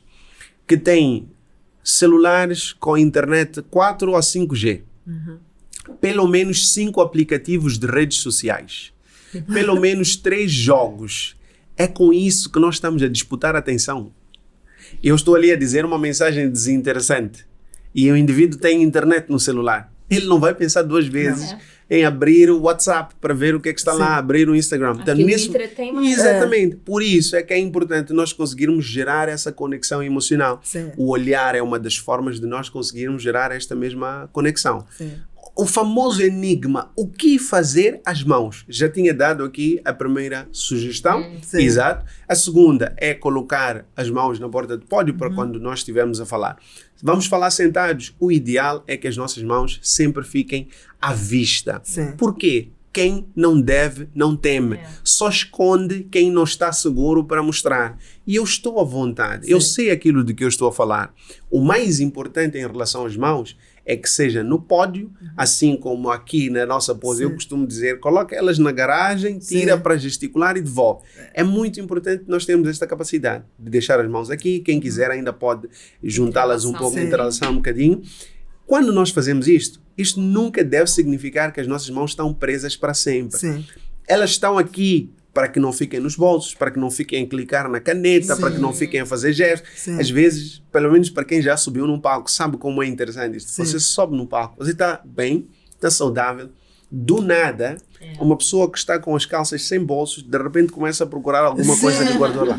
Speaker 1: que têm celulares com internet 4 ou 5G. Pelo menos 5 aplicativos de redes sociais. Pelo menos 3 jogos. É com isso que nós estamos a disputar a atenção. Eu estou ali a dizer uma mensagem desinteressante e o indivíduo tem internet no celular. Ele não vai pensar duas vezes em abrir o WhatsApp para ver o que é que está lá, abrir o Instagram. Então,
Speaker 2: entretém mais.
Speaker 1: Exatamente. Por isso é que é importante nós conseguirmos gerar essa conexão emocional.
Speaker 3: Sim.
Speaker 1: O olhar é uma das formas de nós conseguirmos gerar esta mesma conexão.
Speaker 3: Sim.
Speaker 1: O famoso enigma, o que fazer às mãos? Já tinha dado aqui a primeira sugestão,
Speaker 3: Sim.
Speaker 1: exato. A segunda é colocar as mãos na borda do pódio para quando nós estivermos a falar. Vamos falar sentados. O ideal é que as nossas mãos sempre fiquem à vista.
Speaker 3: Sim.
Speaker 1: Por quê? Quem não deve, não teme. Só esconde quem não está seguro para mostrar. E eu estou à vontade.
Speaker 3: Sim.
Speaker 1: Eu sei aquilo de que eu estou a falar. O mais importante em relação às mãos é que seja no pódio, assim como aqui na nossa pose. Eu costumo dizer, coloca elas na garagem, tira para gesticular e devolve. É muito importante que nós tenhamos esta capacidade de deixar as mãos aqui. Quem quiser ainda pode juntá-las um pouco, entrelaçar um bocadinho. Quando nós fazemos isto nunca deve significar que as nossas mãos estão presas para sempre.
Speaker 3: Sim.
Speaker 1: Elas estão aqui para que não fiquem nos bolsos, para que não fiquem a clicar na caneta, para que não fiquem a fazer gestos.
Speaker 3: Sim.
Speaker 1: Às vezes, pelo menos para quem já subiu num palco, sabe como é interessante isto.
Speaker 3: Sim.
Speaker 1: Você sobe num palco, você está bem, está saudável, do nada, uma pessoa que está com as calças sem bolsos, de repente começa a procurar alguma coisa que guardou lá.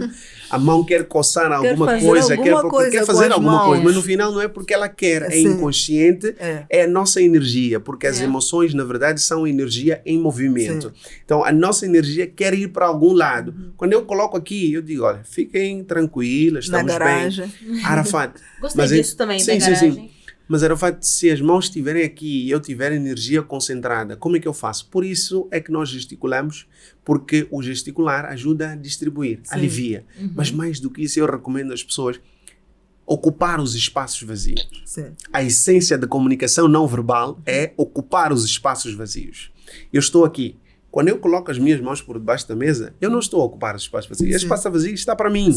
Speaker 1: A mão quer coçar alguma coisa, quer fazer alguma coisa, mas no final não é porque ela quer, é inconsciente, é a nossa energia, porque as emoções, na verdade, são energia em movimento. Então, a nossa energia quer ir para algum lado. Quando eu coloco aqui, eu digo, olha, fiquem tranquilas, estamos bem. Arafat.
Speaker 2: Gostei disso também, da garagem. Sim.
Speaker 1: Mas era o fato de, se as mãos estiverem aqui e eu tiver energia concentrada, como é que eu faço? Por isso é que nós gesticulamos, porque o gesticular ajuda a distribuir, alivia. Mas mais do que isso, eu recomendo às pessoas ocupar os espaços vazios.
Speaker 3: Sim.
Speaker 1: A essência da comunicação não verbal é ocupar os espaços vazios. Eu estou aqui. Quando eu coloco as minhas mãos por debaixo da mesa, eu não estou a ocupar os espaços vazios. O espaço vazio está para mim.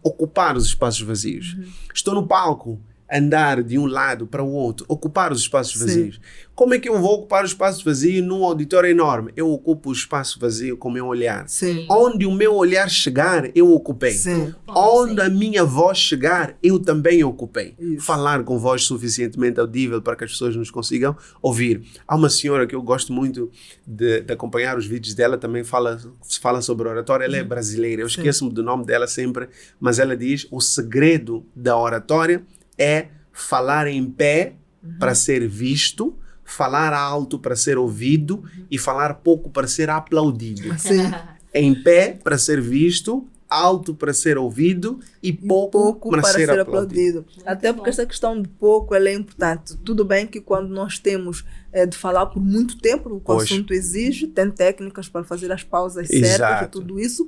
Speaker 1: Ocupar os espaços vazios. Estou no palco. Andar de um lado para o outro, ocupar os espaços vazios. Como é que eu vou ocupar o espaço vazio num auditório enorme? Eu ocupo o espaço vazio com o meu olhar. Onde o meu olhar chegar, eu ocupei. Onde a minha voz chegar, eu também ocupei. Falar com voz suficientemente audível para que as pessoas nos consigam ouvir. Há uma senhora que eu gosto muito de acompanhar os vídeos dela, também fala sobre oratória. Ela é brasileira, eu esqueço-me do nome dela sempre, mas ela diz, o segredo da oratória é falar em pé para ser visto, falar alto para ser ouvido e falar pouco para ser aplaudido. Em pé para ser visto, alto para ser ouvido e pouco para ser aplaudido.
Speaker 3: Até porque essa questão de pouco ela é importante. Tudo bem que quando nós temos de falar por muito tempo, o que o assunto exige, tem técnicas para fazer as pausas certas e tudo isso,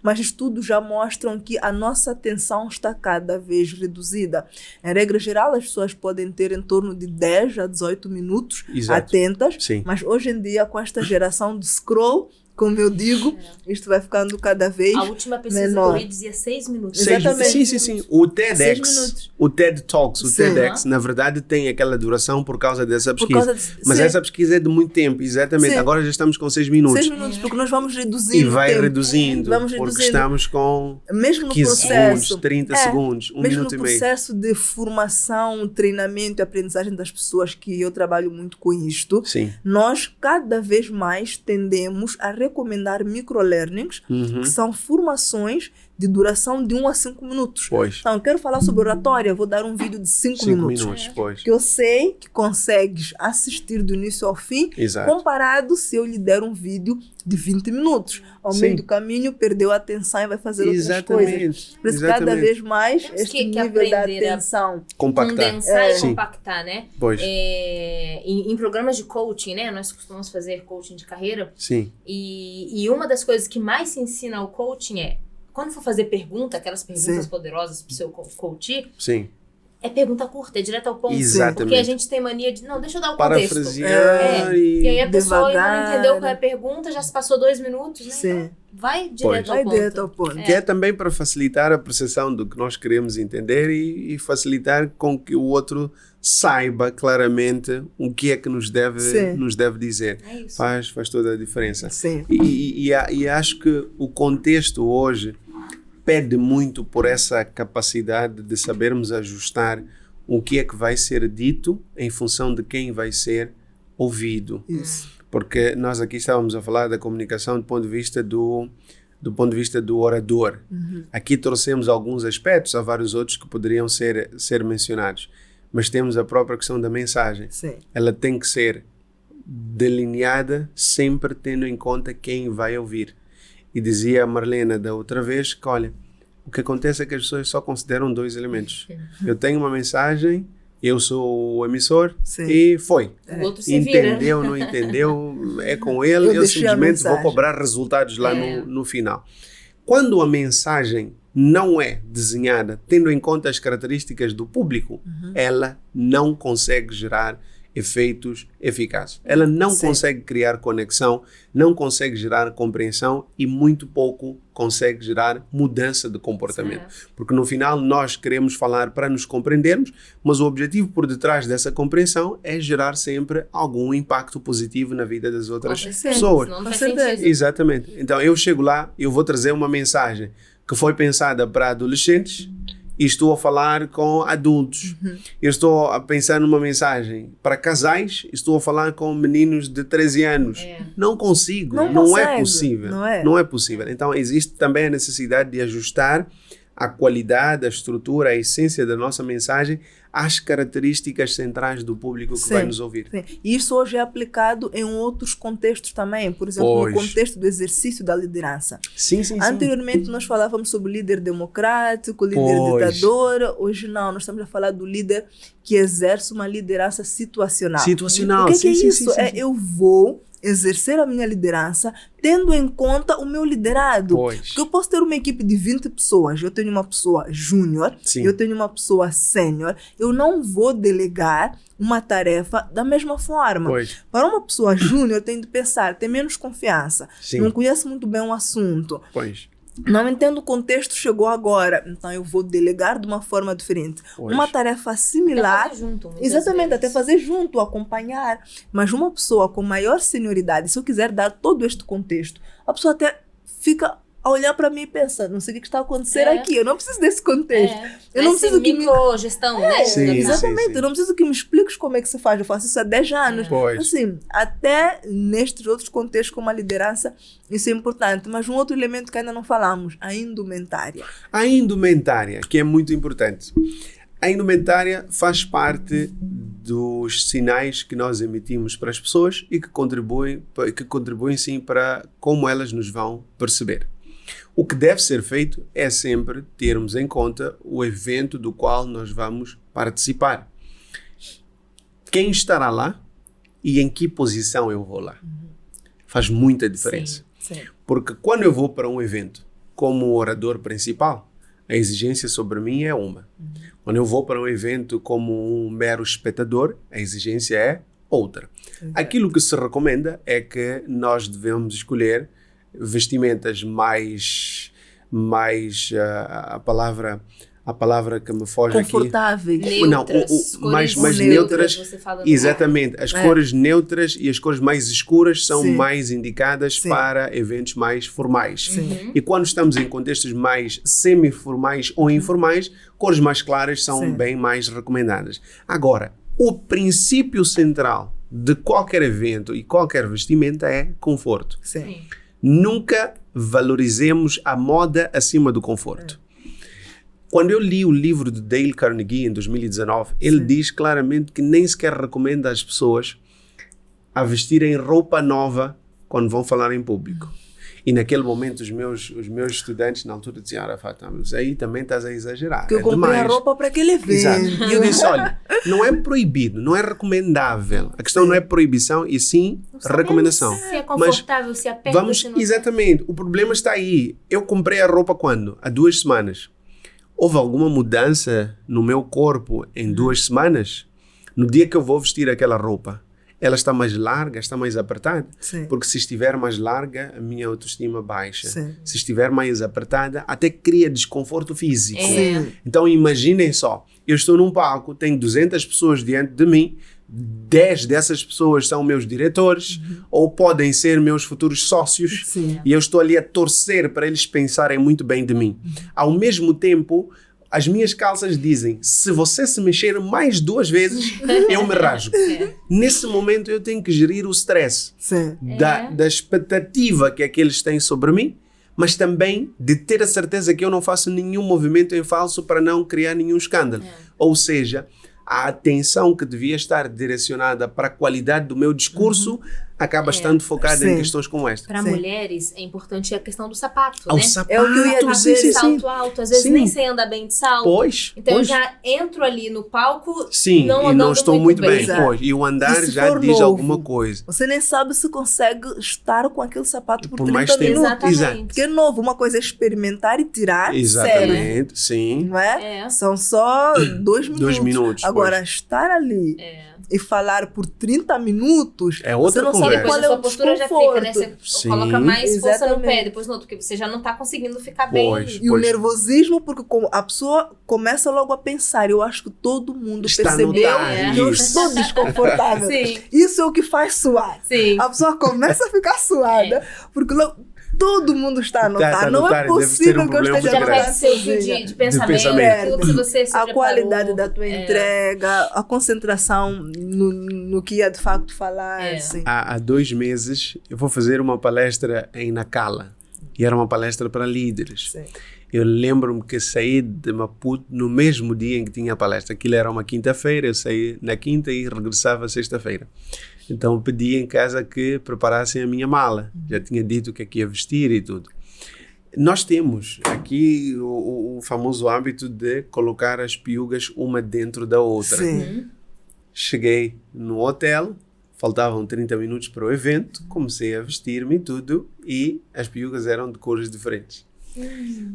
Speaker 3: mas estudos já mostram que a nossa atenção está cada vez reduzida. Em regra geral, as pessoas podem ter em torno de 10 a 18 minutos atentas, mas hoje em dia, com esta geração de scroll, como eu digo, isto vai ficando cada vez menor.
Speaker 2: A última pesquisa que eu li dizia 6 minutos.
Speaker 3: Exatamente.
Speaker 1: Sim. O TEDx, o TED Talks, o TEDx, na verdade, tem aquela duração por causa dessa pesquisa. Mas essa pesquisa é de muito tempo, exatamente. Agora já estamos com 6 minutos.
Speaker 3: 6 minutos, porque nós vamos reduzindo.
Speaker 1: E vai reduzindo, porque estamos com
Speaker 3: mesmo
Speaker 1: 15 segundos, 30 segundos, 1 minuto e meio.
Speaker 3: Mesmo no processo de formação, treinamento e aprendizagem das pessoas, que eu trabalho muito com isto, nós cada vez mais tendemos a recomendar microlearnings, que são formações de duração de 1 a 5 minutos. Então, eu quero falar sobre oratória, vou dar um vídeo de 5 minutos. Que eu sei que consegues assistir do início ao fim, comparado se eu lhe der um vídeo de 20 minutos. Ao meio do caminho, perdeu a atenção e vai fazer outras coisas. Por isso, cada vez mais, este nível da atenção.
Speaker 2: Condensar e compactar, né? Em programas de coaching, né? Nós costumamos fazer coaching de carreira. E uma das coisas que mais se ensina ao coaching é, quando for fazer pergunta, aquelas perguntas poderosas para o seu coach, é pergunta curta, é direto ao ponto. Porque a gente tem mania de, não, deixa eu dar o contexto. E aí a pessoa não entendeu qual é a pergunta, já se passou 2 minutos, né? Então, vai direto ao ponto.
Speaker 1: Que é também para facilitar a percepção do que nós queremos entender e facilitar com que o outro saiba claramente o que é que nos deve dizer. Faz toda a diferença. E acho que o contexto hoje pede muito por essa capacidade de sabermos ajustar o que é que vai ser dito em função de quem vai ser ouvido.
Speaker 3: Isso.
Speaker 1: Porque nós aqui estávamos a falar da comunicação do ponto de vista do orador. Aqui trouxemos alguns aspectos, há vários outros que poderiam ser mencionados. Mas temos a própria questão da mensagem.
Speaker 3: Sim.
Speaker 1: Ela tem que ser delineada sempre tendo em conta quem vai ouvir. E dizia a Marlena da outra vez que, olha, o que acontece é que as pessoas só consideram 2 elementos. Eu tenho uma mensagem, eu sou o emissor,
Speaker 3: Sim.
Speaker 1: e foi.
Speaker 2: O outro se vira.
Speaker 1: Entendeu, não entendeu, é com ele, eu
Speaker 3: deixei a
Speaker 1: simplesmente vou
Speaker 3: mensagem.
Speaker 1: cobrar resultados lá no final. Quando a mensagem não é desenhada tendo em conta as características do público, ela não consegue gerar efeitos eficazes. Ela não
Speaker 3: Sim.
Speaker 1: consegue criar conexão, não consegue gerar compreensão e muito pouco consegue gerar mudança de comportamento. Porque no final nós queremos falar para nos compreendermos, mas o objetivo por detrás dessa compreensão é gerar sempre algum impacto positivo na vida das outras pessoas.
Speaker 2: Não
Speaker 3: Com
Speaker 2: faz
Speaker 3: certeza.
Speaker 2: sentido.
Speaker 1: Exatamente. Então eu chego lá, eu vou trazer uma mensagem que foi pensada para adolescentes e estou a falar com adultos. Eu estou a pensar numa mensagem para casais, estou a falar com meninos de 13 anos. Não consigo,
Speaker 3: Não
Speaker 1: não é
Speaker 3: consegue,
Speaker 1: possível.
Speaker 3: não é?
Speaker 1: Não é possível. Então existe também a necessidade de ajustar a qualidade, a estrutura, a essência da nossa mensagem às características centrais do público que vai nos ouvir.
Speaker 3: Sim. E isso hoje é aplicado em outros contextos também. Por exemplo, no contexto do exercício da liderança.
Speaker 1: Sim.
Speaker 3: Anteriormente nós falávamos sobre líder democrático, líder ditador. Hoje não, nós estamos a falar do líder que exerce uma liderança situacional.
Speaker 1: Situacional,
Speaker 3: O que é
Speaker 1: sim,
Speaker 3: isso?
Speaker 1: sim.
Speaker 3: Eu vou exercer a minha liderança tendo em conta o meu liderado.
Speaker 1: Pois.
Speaker 3: Porque eu posso ter uma equipe de 20 pessoas, eu tenho uma pessoa júnior,
Speaker 1: Sim.
Speaker 3: eu tenho uma pessoa sênior, eu não vou delegar uma tarefa da mesma forma.
Speaker 1: Pois.
Speaker 3: Para uma pessoa júnior, tem de pensar, tem menos confiança,
Speaker 1: Sim.
Speaker 3: não conhece muito bem o assunto,
Speaker 1: Pois.
Speaker 3: não entendo o contexto, chegou agora, então eu vou delegar de uma forma diferente.
Speaker 1: Pois.
Speaker 3: Uma tarefa similar,
Speaker 2: Até fazer junto, muitas
Speaker 3: exatamente,
Speaker 2: vezes.
Speaker 3: até fazer junto, acompanhar. Mas uma pessoa com maior senioridade, se eu quiser dar todo este contexto, a pessoa até fica a olhar para mim e pensa, não sei o que está acontecendo aqui, eu não preciso desse contexto. Eu não preciso que
Speaker 2: microgestão, né?
Speaker 1: Sim,
Speaker 3: Exatamente,
Speaker 1: sim.
Speaker 3: eu não preciso que me expliques como é que se faz, eu faço isso há 10 anos.
Speaker 1: Pois.
Speaker 3: Assim, até nestes outros contextos como a liderança, isso é importante. Mas um outro elemento que ainda não falamos, a indumentária.
Speaker 1: A indumentária, que é muito importante. A indumentária faz parte dos sinais que nós emitimos para as pessoas e que contribuem sim para como elas nos vão perceber. O que deve ser feito é sempre termos em conta o evento do qual nós vamos participar. Quem estará lá e em que posição eu vou lá. Faz muita diferença.
Speaker 3: Sim.
Speaker 1: Porque quando eu vou para um evento como orador principal, a exigência sobre mim é uma. Quando eu vou para um evento como um mero espectador, a exigência é outra. Aquilo que se recomenda é que nós devemos escolher vestimentas mais a palavra que me foge
Speaker 3: Confortáveis.
Speaker 1: aqui. Não, mais neutras.
Speaker 2: Você fala
Speaker 1: Exatamente. As cores neutras e as cores mais escuras são
Speaker 3: Sim.
Speaker 1: mais indicadas
Speaker 3: Sim.
Speaker 1: para eventos mais formais.
Speaker 3: Sim.
Speaker 1: E quando estamos em contextos mais semi-formais ou informais, cores mais claras são
Speaker 3: Sim.
Speaker 1: bem mais recomendadas. Agora, o princípio central de qualquer evento e qualquer vestimenta é conforto.
Speaker 3: Sim.
Speaker 1: Nunca valorizemos a moda acima do conforto. Quando eu li o livro de Dale Carnegie em 2019, ele diz claramente que nem sequer recomenda às pessoas a vestirem roupa nova quando vão falar em público. E naquele momento os meus estudantes na altura diziam, Arafat, mas aí também estás a exagerar.
Speaker 3: Porque eu comprei a roupa para aquele evento.
Speaker 1: Exato. E eu disse, olha, não é proibido, não é recomendável. A questão não é proibição e sim recomendação.
Speaker 2: Se é confortável, se aperta,
Speaker 1: Vamos,
Speaker 2: se não...
Speaker 1: exatamente, o problema está aí. Eu comprei a roupa quando? Há 2 semanas. Houve alguma mudança no meu corpo em 2 semanas? No dia que eu vou vestir aquela roupa, ela está mais larga, está mais apertada?
Speaker 3: Sim.
Speaker 1: Porque se estiver mais larga, a minha autoestima baixa.
Speaker 3: Sim.
Speaker 1: Se estiver mais apertada, até cria desconforto físico.
Speaker 3: Sim.
Speaker 1: Então imaginem só, eu estou num palco, tenho 200 pessoas diante de mim, 10 dessas pessoas são meus diretores ou podem ser meus futuros sócios.
Speaker 3: Sim.
Speaker 1: E eu estou ali a torcer para eles pensarem muito bem de mim. Ao mesmo tempo, as minhas calças dizem, se você se mexer mais 2 vezes, eu me rasgo. Nesse momento eu tenho que gerir o stress
Speaker 3: Sim.
Speaker 1: da expectativa que aqueles têm sobre mim, mas também de ter a certeza que eu não faço nenhum movimento em falso para não criar nenhum escândalo. Ou seja, a atenção que devia estar direcionada para a qualidade do meu discurso acaba estando focada em questões como esta.
Speaker 2: Para mulheres é importante a questão do sapato,
Speaker 1: O
Speaker 2: né?
Speaker 1: sapato,
Speaker 3: É o que eu ia dizer.
Speaker 1: sim.
Speaker 2: Salto alto, às vezes nem sei andar bem de salto.
Speaker 1: Pois.
Speaker 2: Então eu já entro ali no palco
Speaker 1: Não, não estou muito bem.
Speaker 3: Exato.
Speaker 1: Pois. E o andar
Speaker 3: E se
Speaker 1: já
Speaker 3: for
Speaker 1: diz
Speaker 3: novo?
Speaker 1: alguma coisa.
Speaker 3: Você nem sabe se consegue estar com aquele sapato por
Speaker 1: mais
Speaker 3: 30
Speaker 1: tempo.
Speaker 3: minutos.
Speaker 2: Exatamente.
Speaker 3: Porque é novo, uma coisa é experimentar e tirar, sério,
Speaker 1: Exatamente, sim.
Speaker 3: não é?
Speaker 2: É.
Speaker 3: São só 2 minutos.
Speaker 1: 2 minutos.
Speaker 3: Agora, estar ali e falar por 30 minutos,
Speaker 1: É outra
Speaker 3: você não
Speaker 1: conversa.
Speaker 3: sabe
Speaker 2: Depois
Speaker 3: qual
Speaker 2: a
Speaker 3: é
Speaker 2: sua
Speaker 3: o
Speaker 2: postura já
Speaker 3: desconforto.
Speaker 2: fica, né? Você
Speaker 1: Sim.
Speaker 2: coloca mais força no
Speaker 3: Exatamente.
Speaker 2: pé, depois no outro, porque você já não tá conseguindo ficar
Speaker 1: Pois.
Speaker 2: bem.
Speaker 3: E o nervosismo, porque a pessoa começa logo a pensar, eu acho que todo mundo
Speaker 1: Está a
Speaker 3: percebeu
Speaker 1: notar
Speaker 3: que eu
Speaker 1: isso.
Speaker 3: estou desconfortável.
Speaker 2: Sim.
Speaker 3: Isso é o que faz suar.
Speaker 2: Sim.
Speaker 3: A pessoa começa a ficar suada, porque todo mundo está a notar.
Speaker 1: Está a
Speaker 3: não
Speaker 1: notar,
Speaker 3: é
Speaker 1: deve ser
Speaker 3: possível
Speaker 1: um
Speaker 3: que eu
Speaker 1: problema
Speaker 3: esteja
Speaker 2: Já
Speaker 1: muito grande.
Speaker 2: perde seu fio de pensamento,
Speaker 1: pensamento.
Speaker 2: aquilo que você se
Speaker 3: a
Speaker 2: preparou.
Speaker 3: qualidade da tua entrega, a concentração no que ia de facto falar. Assim.
Speaker 1: Há 2 meses eu vou fazer uma palestra em Nacala. E era uma palestra para líderes.
Speaker 3: Sim.
Speaker 1: Eu lembro-me que saí de Maputo no mesmo dia em que tinha a palestra. Aquilo era uma quinta-feira, eu saí na quinta e regressava sexta-feira. Então pedi em casa que preparassem a minha mala. Já tinha dito o que é que ia vestir e tudo. Nós temos aqui o famoso hábito de colocar as piugas uma dentro da outra.
Speaker 3: Sim.
Speaker 1: Cheguei no hotel, faltavam 30 minutos para o evento, comecei a vestir-me e tudo, e as piugas eram de cores diferentes.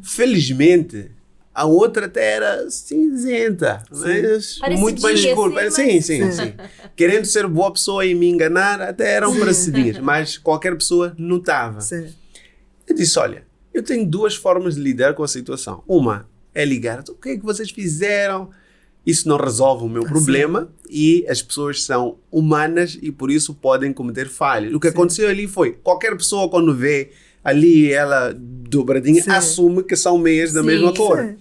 Speaker 1: Felizmente, a outra até era cinzenta, mas muito mais escura.
Speaker 2: Assim,
Speaker 1: Sim. Querendo ser boa pessoa e me enganar, até eram parecidinhas, mas qualquer pessoa notava.
Speaker 3: Sim.
Speaker 1: Eu disse, olha, eu tenho 2 formas de lidar com a situação. Uma é ligar, o que é que vocês fizeram? Isso não resolve o meu problema e as pessoas são humanas e por isso podem cometer falhas. O que aconteceu ali foi, qualquer pessoa quando vê ali ela dobradinha, assume que são meias da mesma cor.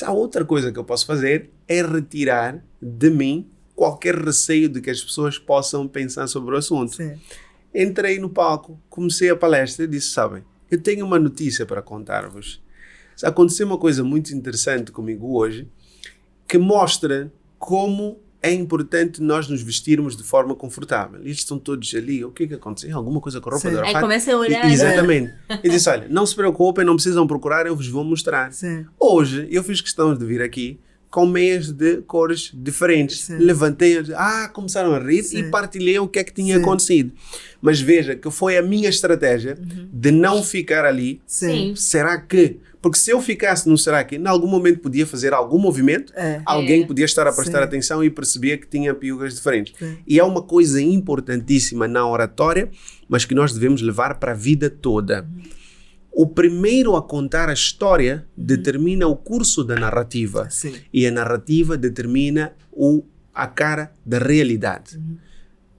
Speaker 1: A outra coisa que eu posso fazer é retirar de mim qualquer receio de que as pessoas possam pensar sobre o assunto.
Speaker 3: Sim.
Speaker 1: Entrei no palco, comecei a palestra e disse, sabem, eu tenho uma notícia para contar-vos. Aconteceu uma coisa muito interessante comigo hoje, que mostra como é importante nós nos vestirmos de forma confortável. Eles estão todos ali, o que é que aconteceu? Alguma coisa com a roupa
Speaker 3: Sim.
Speaker 1: da
Speaker 2: Aí
Speaker 1: Arafat?
Speaker 2: começa a olhar.
Speaker 1: Exatamente. E disse, olha, não se preocupem, não precisam procurar, eu vos vou mostrar.
Speaker 3: Sim.
Speaker 1: Hoje, eu fiz questão de vir aqui com meias de cores diferentes.
Speaker 3: Sim.
Speaker 1: Levantei, começaram a rir e partilhei o que é que tinha acontecido. Mas veja que foi a minha estratégia de não ficar ali.
Speaker 3: Sim.
Speaker 1: Será que... Porque se eu ficasse no será que, em algum momento podia fazer algum movimento, alguém podia estar a prestar atenção e percebia que tinha piugas diferentes.
Speaker 3: Sim.
Speaker 1: E é uma coisa importantíssima na oratória, mas que nós devemos levar para a vida toda. O primeiro a contar a história determina o curso da narrativa.
Speaker 3: Sim.
Speaker 1: E a narrativa determina a cara da realidade.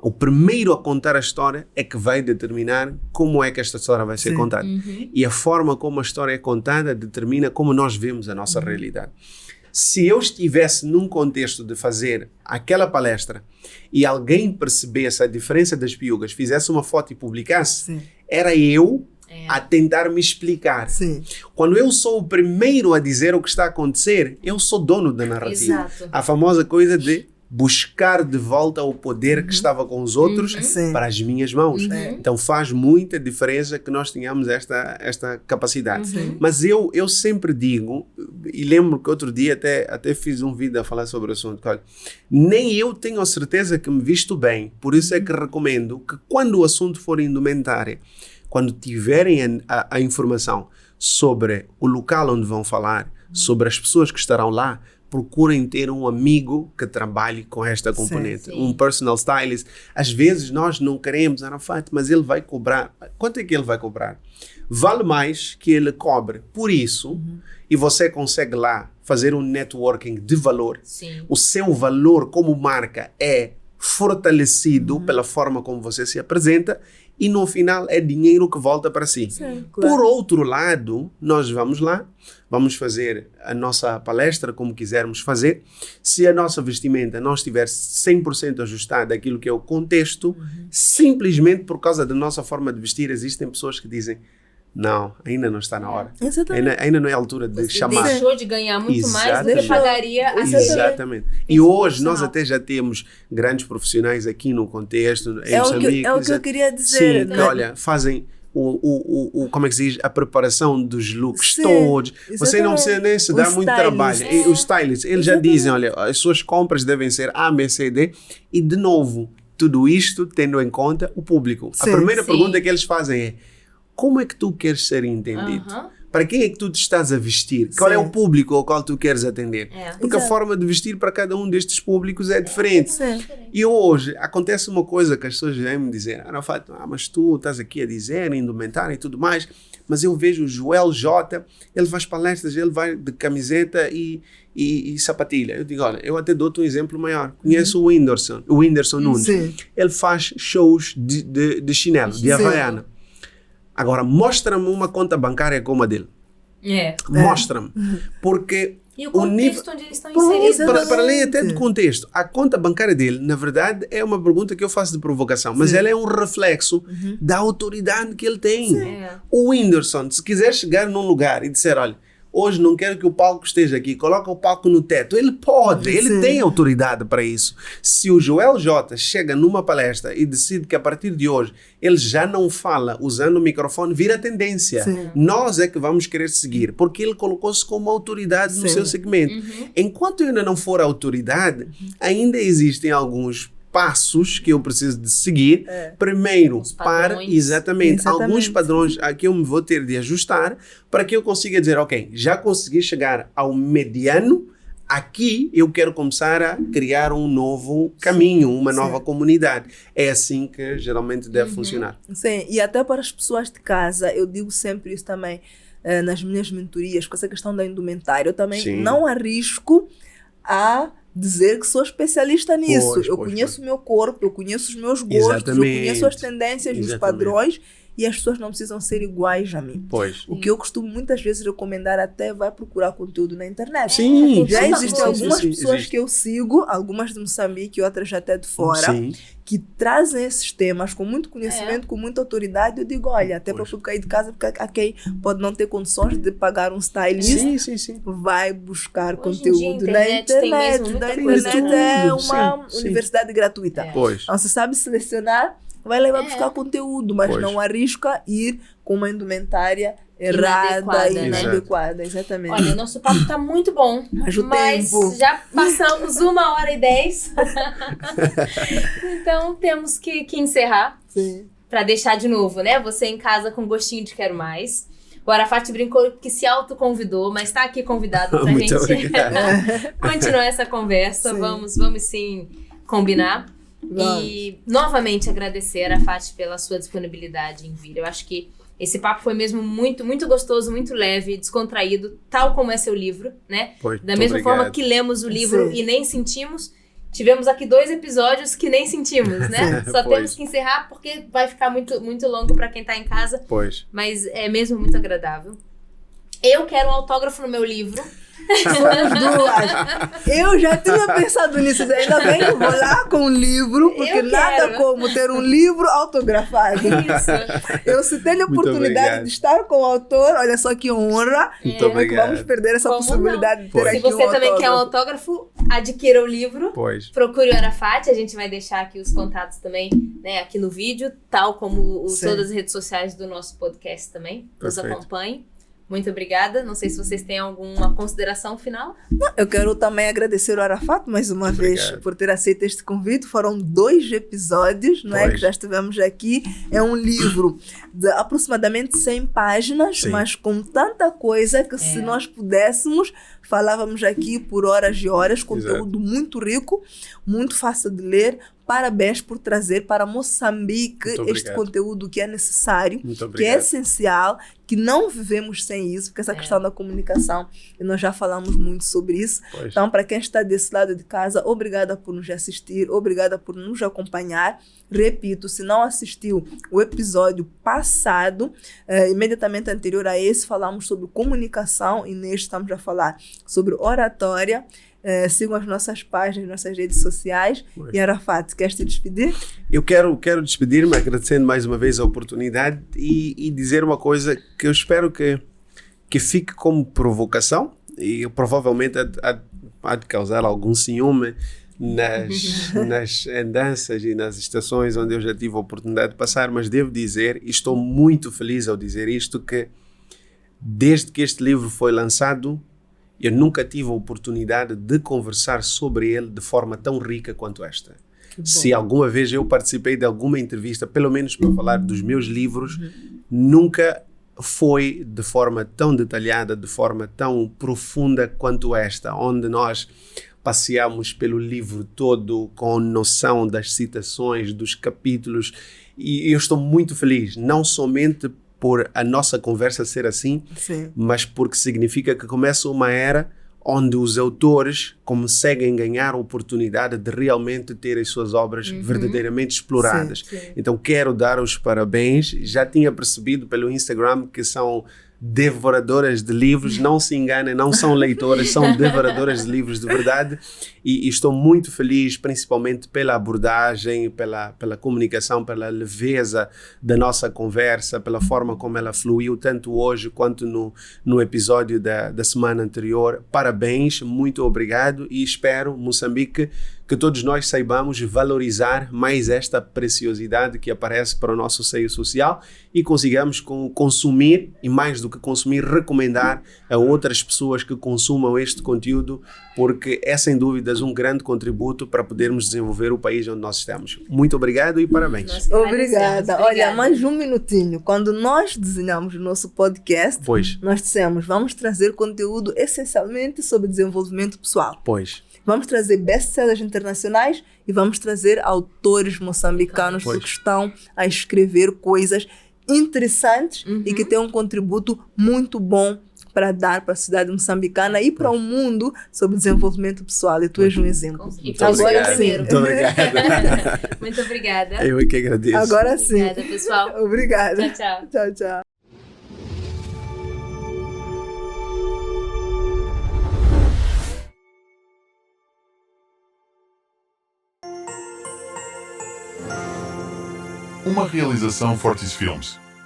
Speaker 1: O primeiro a contar a história é que vai determinar como é que esta história vai ser contada. E a forma como a história é contada determina como nós vemos a nossa realidade. Se eu estivesse num contexto de fazer aquela palestra e alguém percebesse a diferença das piugas, fizesse uma foto e publicasse, era eu a tentar me explicar.
Speaker 3: Sim.
Speaker 1: Quando eu sou o primeiro a dizer o que está a acontecer, eu sou dono da narrativa.
Speaker 2: Exato.
Speaker 1: A famosa coisa de buscar de volta o poder que estava com os outros para as minhas mãos. Então faz muita diferença que nós tenhamos esta capacidade. Mas eu sempre digo, e lembro que outro dia até fiz um vídeo a falar sobre o assunto, olha, nem eu tenho a certeza que me visto bem, por isso é que recomendo que quando o assunto for indumentária, quando tiverem a informação sobre o local onde vão falar, sobre as pessoas que estarão lá, procurem ter um amigo que trabalhe com esta componente, um personal stylist. Às vezes nós não queremos, Arafat, mas ele vai cobrar. Quanto é que ele vai cobrar? Vale mais que ele cobre por isso e você consegue lá fazer um networking de valor.
Speaker 2: Sim.
Speaker 1: O seu valor como marca é fortalecido pela forma como você se apresenta e no final é dinheiro que volta para si.
Speaker 3: Sim, claro.
Speaker 1: Por outro lado, nós vamos lá, vamos fazer a nossa palestra como quisermos fazer. Se a nossa vestimenta não estiver 100% ajustada àquilo que é o contexto, simplesmente por causa da nossa forma de vestir, existem pessoas que dizem não, ainda não está na hora. Ainda não é a altura de chamar.
Speaker 2: Deixou de ganhar muito mais do que pagaria a
Speaker 1: Exatamente. E hoje nós até já temos grandes profissionais aqui no contexto.
Speaker 3: É o que eu queria dizer.
Speaker 1: Sim, que, olha, fazem como é que se diz? A preparação dos looks todos. Você não precisa nem se dar muito trabalho. E os stylists, eles já dizem, olha, as suas compras devem ser A, B, C, D. E de novo, tudo isto tendo em conta o público. A primeira pergunta que eles fazem é: como é que tu queres ser entendido? Para quem é que tu te estás a vestir? Qual é o público ao qual tu queres atender? Porque a forma de vestir para cada um destes públicos é diferente. E hoje acontece uma coisa que as pessoas vêm me dizer: Arafat, mas tu estás aqui a dizer indumentária e tudo mais, mas eu vejo o Joel J, ele faz palestras, ele vai de camiseta e sapatilha. Eu digo, olha, eu até dou-te um exemplo maior. Conheço o Whindersson Nunes. Ele faz shows de chinelo, de havaiana. Agora, mostra-me uma conta bancária como a dele. Mostra-me. Porque
Speaker 2: e o contexto onde eles estão inseridos.
Speaker 1: Para além até do contexto, a conta bancária dele, na verdade, é uma pergunta que eu faço de provocação, mas ela é um reflexo da autoridade que ele tem. O Whindersson, se quiser chegar num lugar e dizer, olha, hoje não quero que o palco esteja aqui, coloca o palco no teto. Ele pode, ele tem autoridade para isso. Se o Joel J chega numa palestra e decide que a partir de hoje ele já não fala usando o microfone, vira tendência. Nós é que vamos querer seguir, porque ele colocou-se como autoridade no seu segmento. Enquanto eu ainda não for autoridade, ainda existem alguns passos que eu preciso de seguir. Primeiro, exatamente, alguns padrões a que eu me vou ter de ajustar para que eu consiga dizer, ok, já consegui chegar ao mediano, aqui eu quero começar a criar um novo caminho, uma nova comunidade. É assim que geralmente deve funcionar.
Speaker 3: Sim, e até para as pessoas de casa, eu digo sempre isso também nas minhas mentorias, com essa questão da indumentária, eu também não arrisco a dizer que sou especialista nisso. Eu conheço o meu corpo, eu conheço os meus gostos, eu conheço as tendências, os padrões, e as pessoas não precisam ser iguais a mim. O que eu costumo muitas vezes recomendar até vai procurar conteúdo na internet. Já existem algumas pessoas que eu sigo, algumas de Moçambique e outras até de fora, que trazem esses temas com muito conhecimento, com muita autoridade. Eu digo, olha, até para eu cair de casa, porque a quem pode não ter condições de pagar um stylist, vai buscar conteúdo na internet. A internet é uma universidade gratuita. Então, você sabe selecionar, vai lá e vai buscar conteúdo, mas não arrisca ir com uma indumentária errada e inadequada. Exatamente.
Speaker 2: Olha, nosso papo está muito bom,
Speaker 3: mas tempo.
Speaker 2: Já passamos 1h10. Então temos que encerrar para deixar de novo, né? Você em casa com gostinho de quero mais. O Arafat brincou que se autoconvidou, mas está aqui convidado para a gente continuar essa conversa. Vamos sim combinar. E novamente agradecer a Arafat pela sua disponibilidade em vir. Eu acho que esse papo foi mesmo muito, muito gostoso, muito leve, descontraído, tal como é seu livro, né? Da mesma forma que lemos o livro e nem sentimos, tivemos aqui 2 episódios que nem sentimos, né? Só temos que encerrar porque vai ficar muito, muito longo para quem tá em casa. Mas é mesmo muito agradável. Eu quero um autógrafo no meu livro.
Speaker 3: Eu já tinha pensado nisso, ainda bem que eu vou lá com um livro, porque nada como ter um livro autografado. Eu se tenho a oportunidade de estar com o autor, olha só que honra. Como é que vamos perder essa possibilidade de ter aqui um autógrafo?
Speaker 2: Se você também quer um autógrafo, adquira o livro, procure o Arafat, a gente vai deixar aqui os contatos também, né, aqui no vídeo, tal como todas as redes sociais do nosso podcast também, nos acompanhem. Muito obrigada. Não sei se vocês têm alguma consideração final.
Speaker 3: Eu quero também agradecer o Arafat mais uma vez por ter aceito este convite. Foram 2 episódios, não é, que já estivemos aqui. É um livro de aproximadamente 100 páginas, mas com tanta coisa que se nós pudéssemos, falávamos aqui por horas e horas. Conteúdo muito rico, muito fácil de ler. Parabéns por trazer para Moçambique este conteúdo que é necessário, que é essencial, que não vivemos sem isso, porque essa questão da comunicação, e nós já falamos muito sobre isso.
Speaker 1: Pois.
Speaker 3: Então, para quem está desse lado de casa, obrigada por nos assistir, obrigada por nos acompanhar. Repito, se não assistiu o episódio passado, imediatamente anterior a esse, falamos sobre comunicação e neste estamos a falar sobre oratória. Sigam as nossas páginas, nossas redes sociais.
Speaker 1: Pois.
Speaker 3: E Arafat, queres te despedir?
Speaker 1: Eu quero despedir-me agradecendo mais uma vez a oportunidade e dizer uma coisa que eu espero que fique como provocação e provavelmente há de causar algum ciúme nas andanças e nas estações onde eu já tive a oportunidade de passar, mas devo dizer, e estou muito feliz ao dizer isto, que desde que este livro foi lançado, eu nunca tive a oportunidade de conversar sobre ele de forma tão rica quanto esta. Se alguma vez eu participei de alguma entrevista, pelo menos para falar dos meus livros, nunca foi de forma tão detalhada, de forma tão profunda quanto esta, onde nós passeamos pelo livro todo com noção das citações, dos capítulos, e eu estou muito feliz, não somente por a nossa conversa ser assim,
Speaker 3: Sim.
Speaker 1: mas porque significa que começa uma era onde os autores conseguem ganhar a oportunidade de realmente ter as suas obras verdadeiramente exploradas.
Speaker 3: Sim, sim.
Speaker 1: Então quero dar os parabéns. Já tinha percebido pelo Instagram que são devoradoras de livros, não se enganem, não são leitoras, são devoradoras de livros de verdade, e estou muito feliz, principalmente pela abordagem, pela comunicação, pela leveza da nossa conversa, pela forma como ela fluiu, tanto hoje quanto no episódio da semana anterior. Parabéns, muito obrigado, e espero, Moçambique, que todos nós saibamos valorizar mais esta preciosidade que aparece para o nosso seio social e consigamos consumir, e mais do que consumir, recomendar a outras pessoas que consumam este conteúdo, porque é sem dúvidas um grande contributo para podermos desenvolver o país onde nós estamos. Muito obrigado e parabéns.
Speaker 3: Obrigada. Olha, mais um minutinho. Quando nós desenhamos o nosso podcast, nós dissemos, vamos trazer conteúdo essencialmente sobre desenvolvimento pessoal. Vamos trazer best-sellers internacionais e vamos trazer autores moçambicanos que estão a escrever coisas interessantes e que têm um contributo muito bom para dar para a cidade moçambicana e para o mundo sobre desenvolvimento pessoal. E tu és um exemplo.
Speaker 2: Agora sim.
Speaker 1: Muito obrigado.
Speaker 2: Muito obrigada.
Speaker 1: Eu é que agradeço.
Speaker 3: Agora sim.
Speaker 2: Obrigada, pessoal.
Speaker 3: Obrigada.
Speaker 2: Tchau, tchau.
Speaker 3: Tchau, tchau.
Speaker 4: Uma realização Fortis Filmes.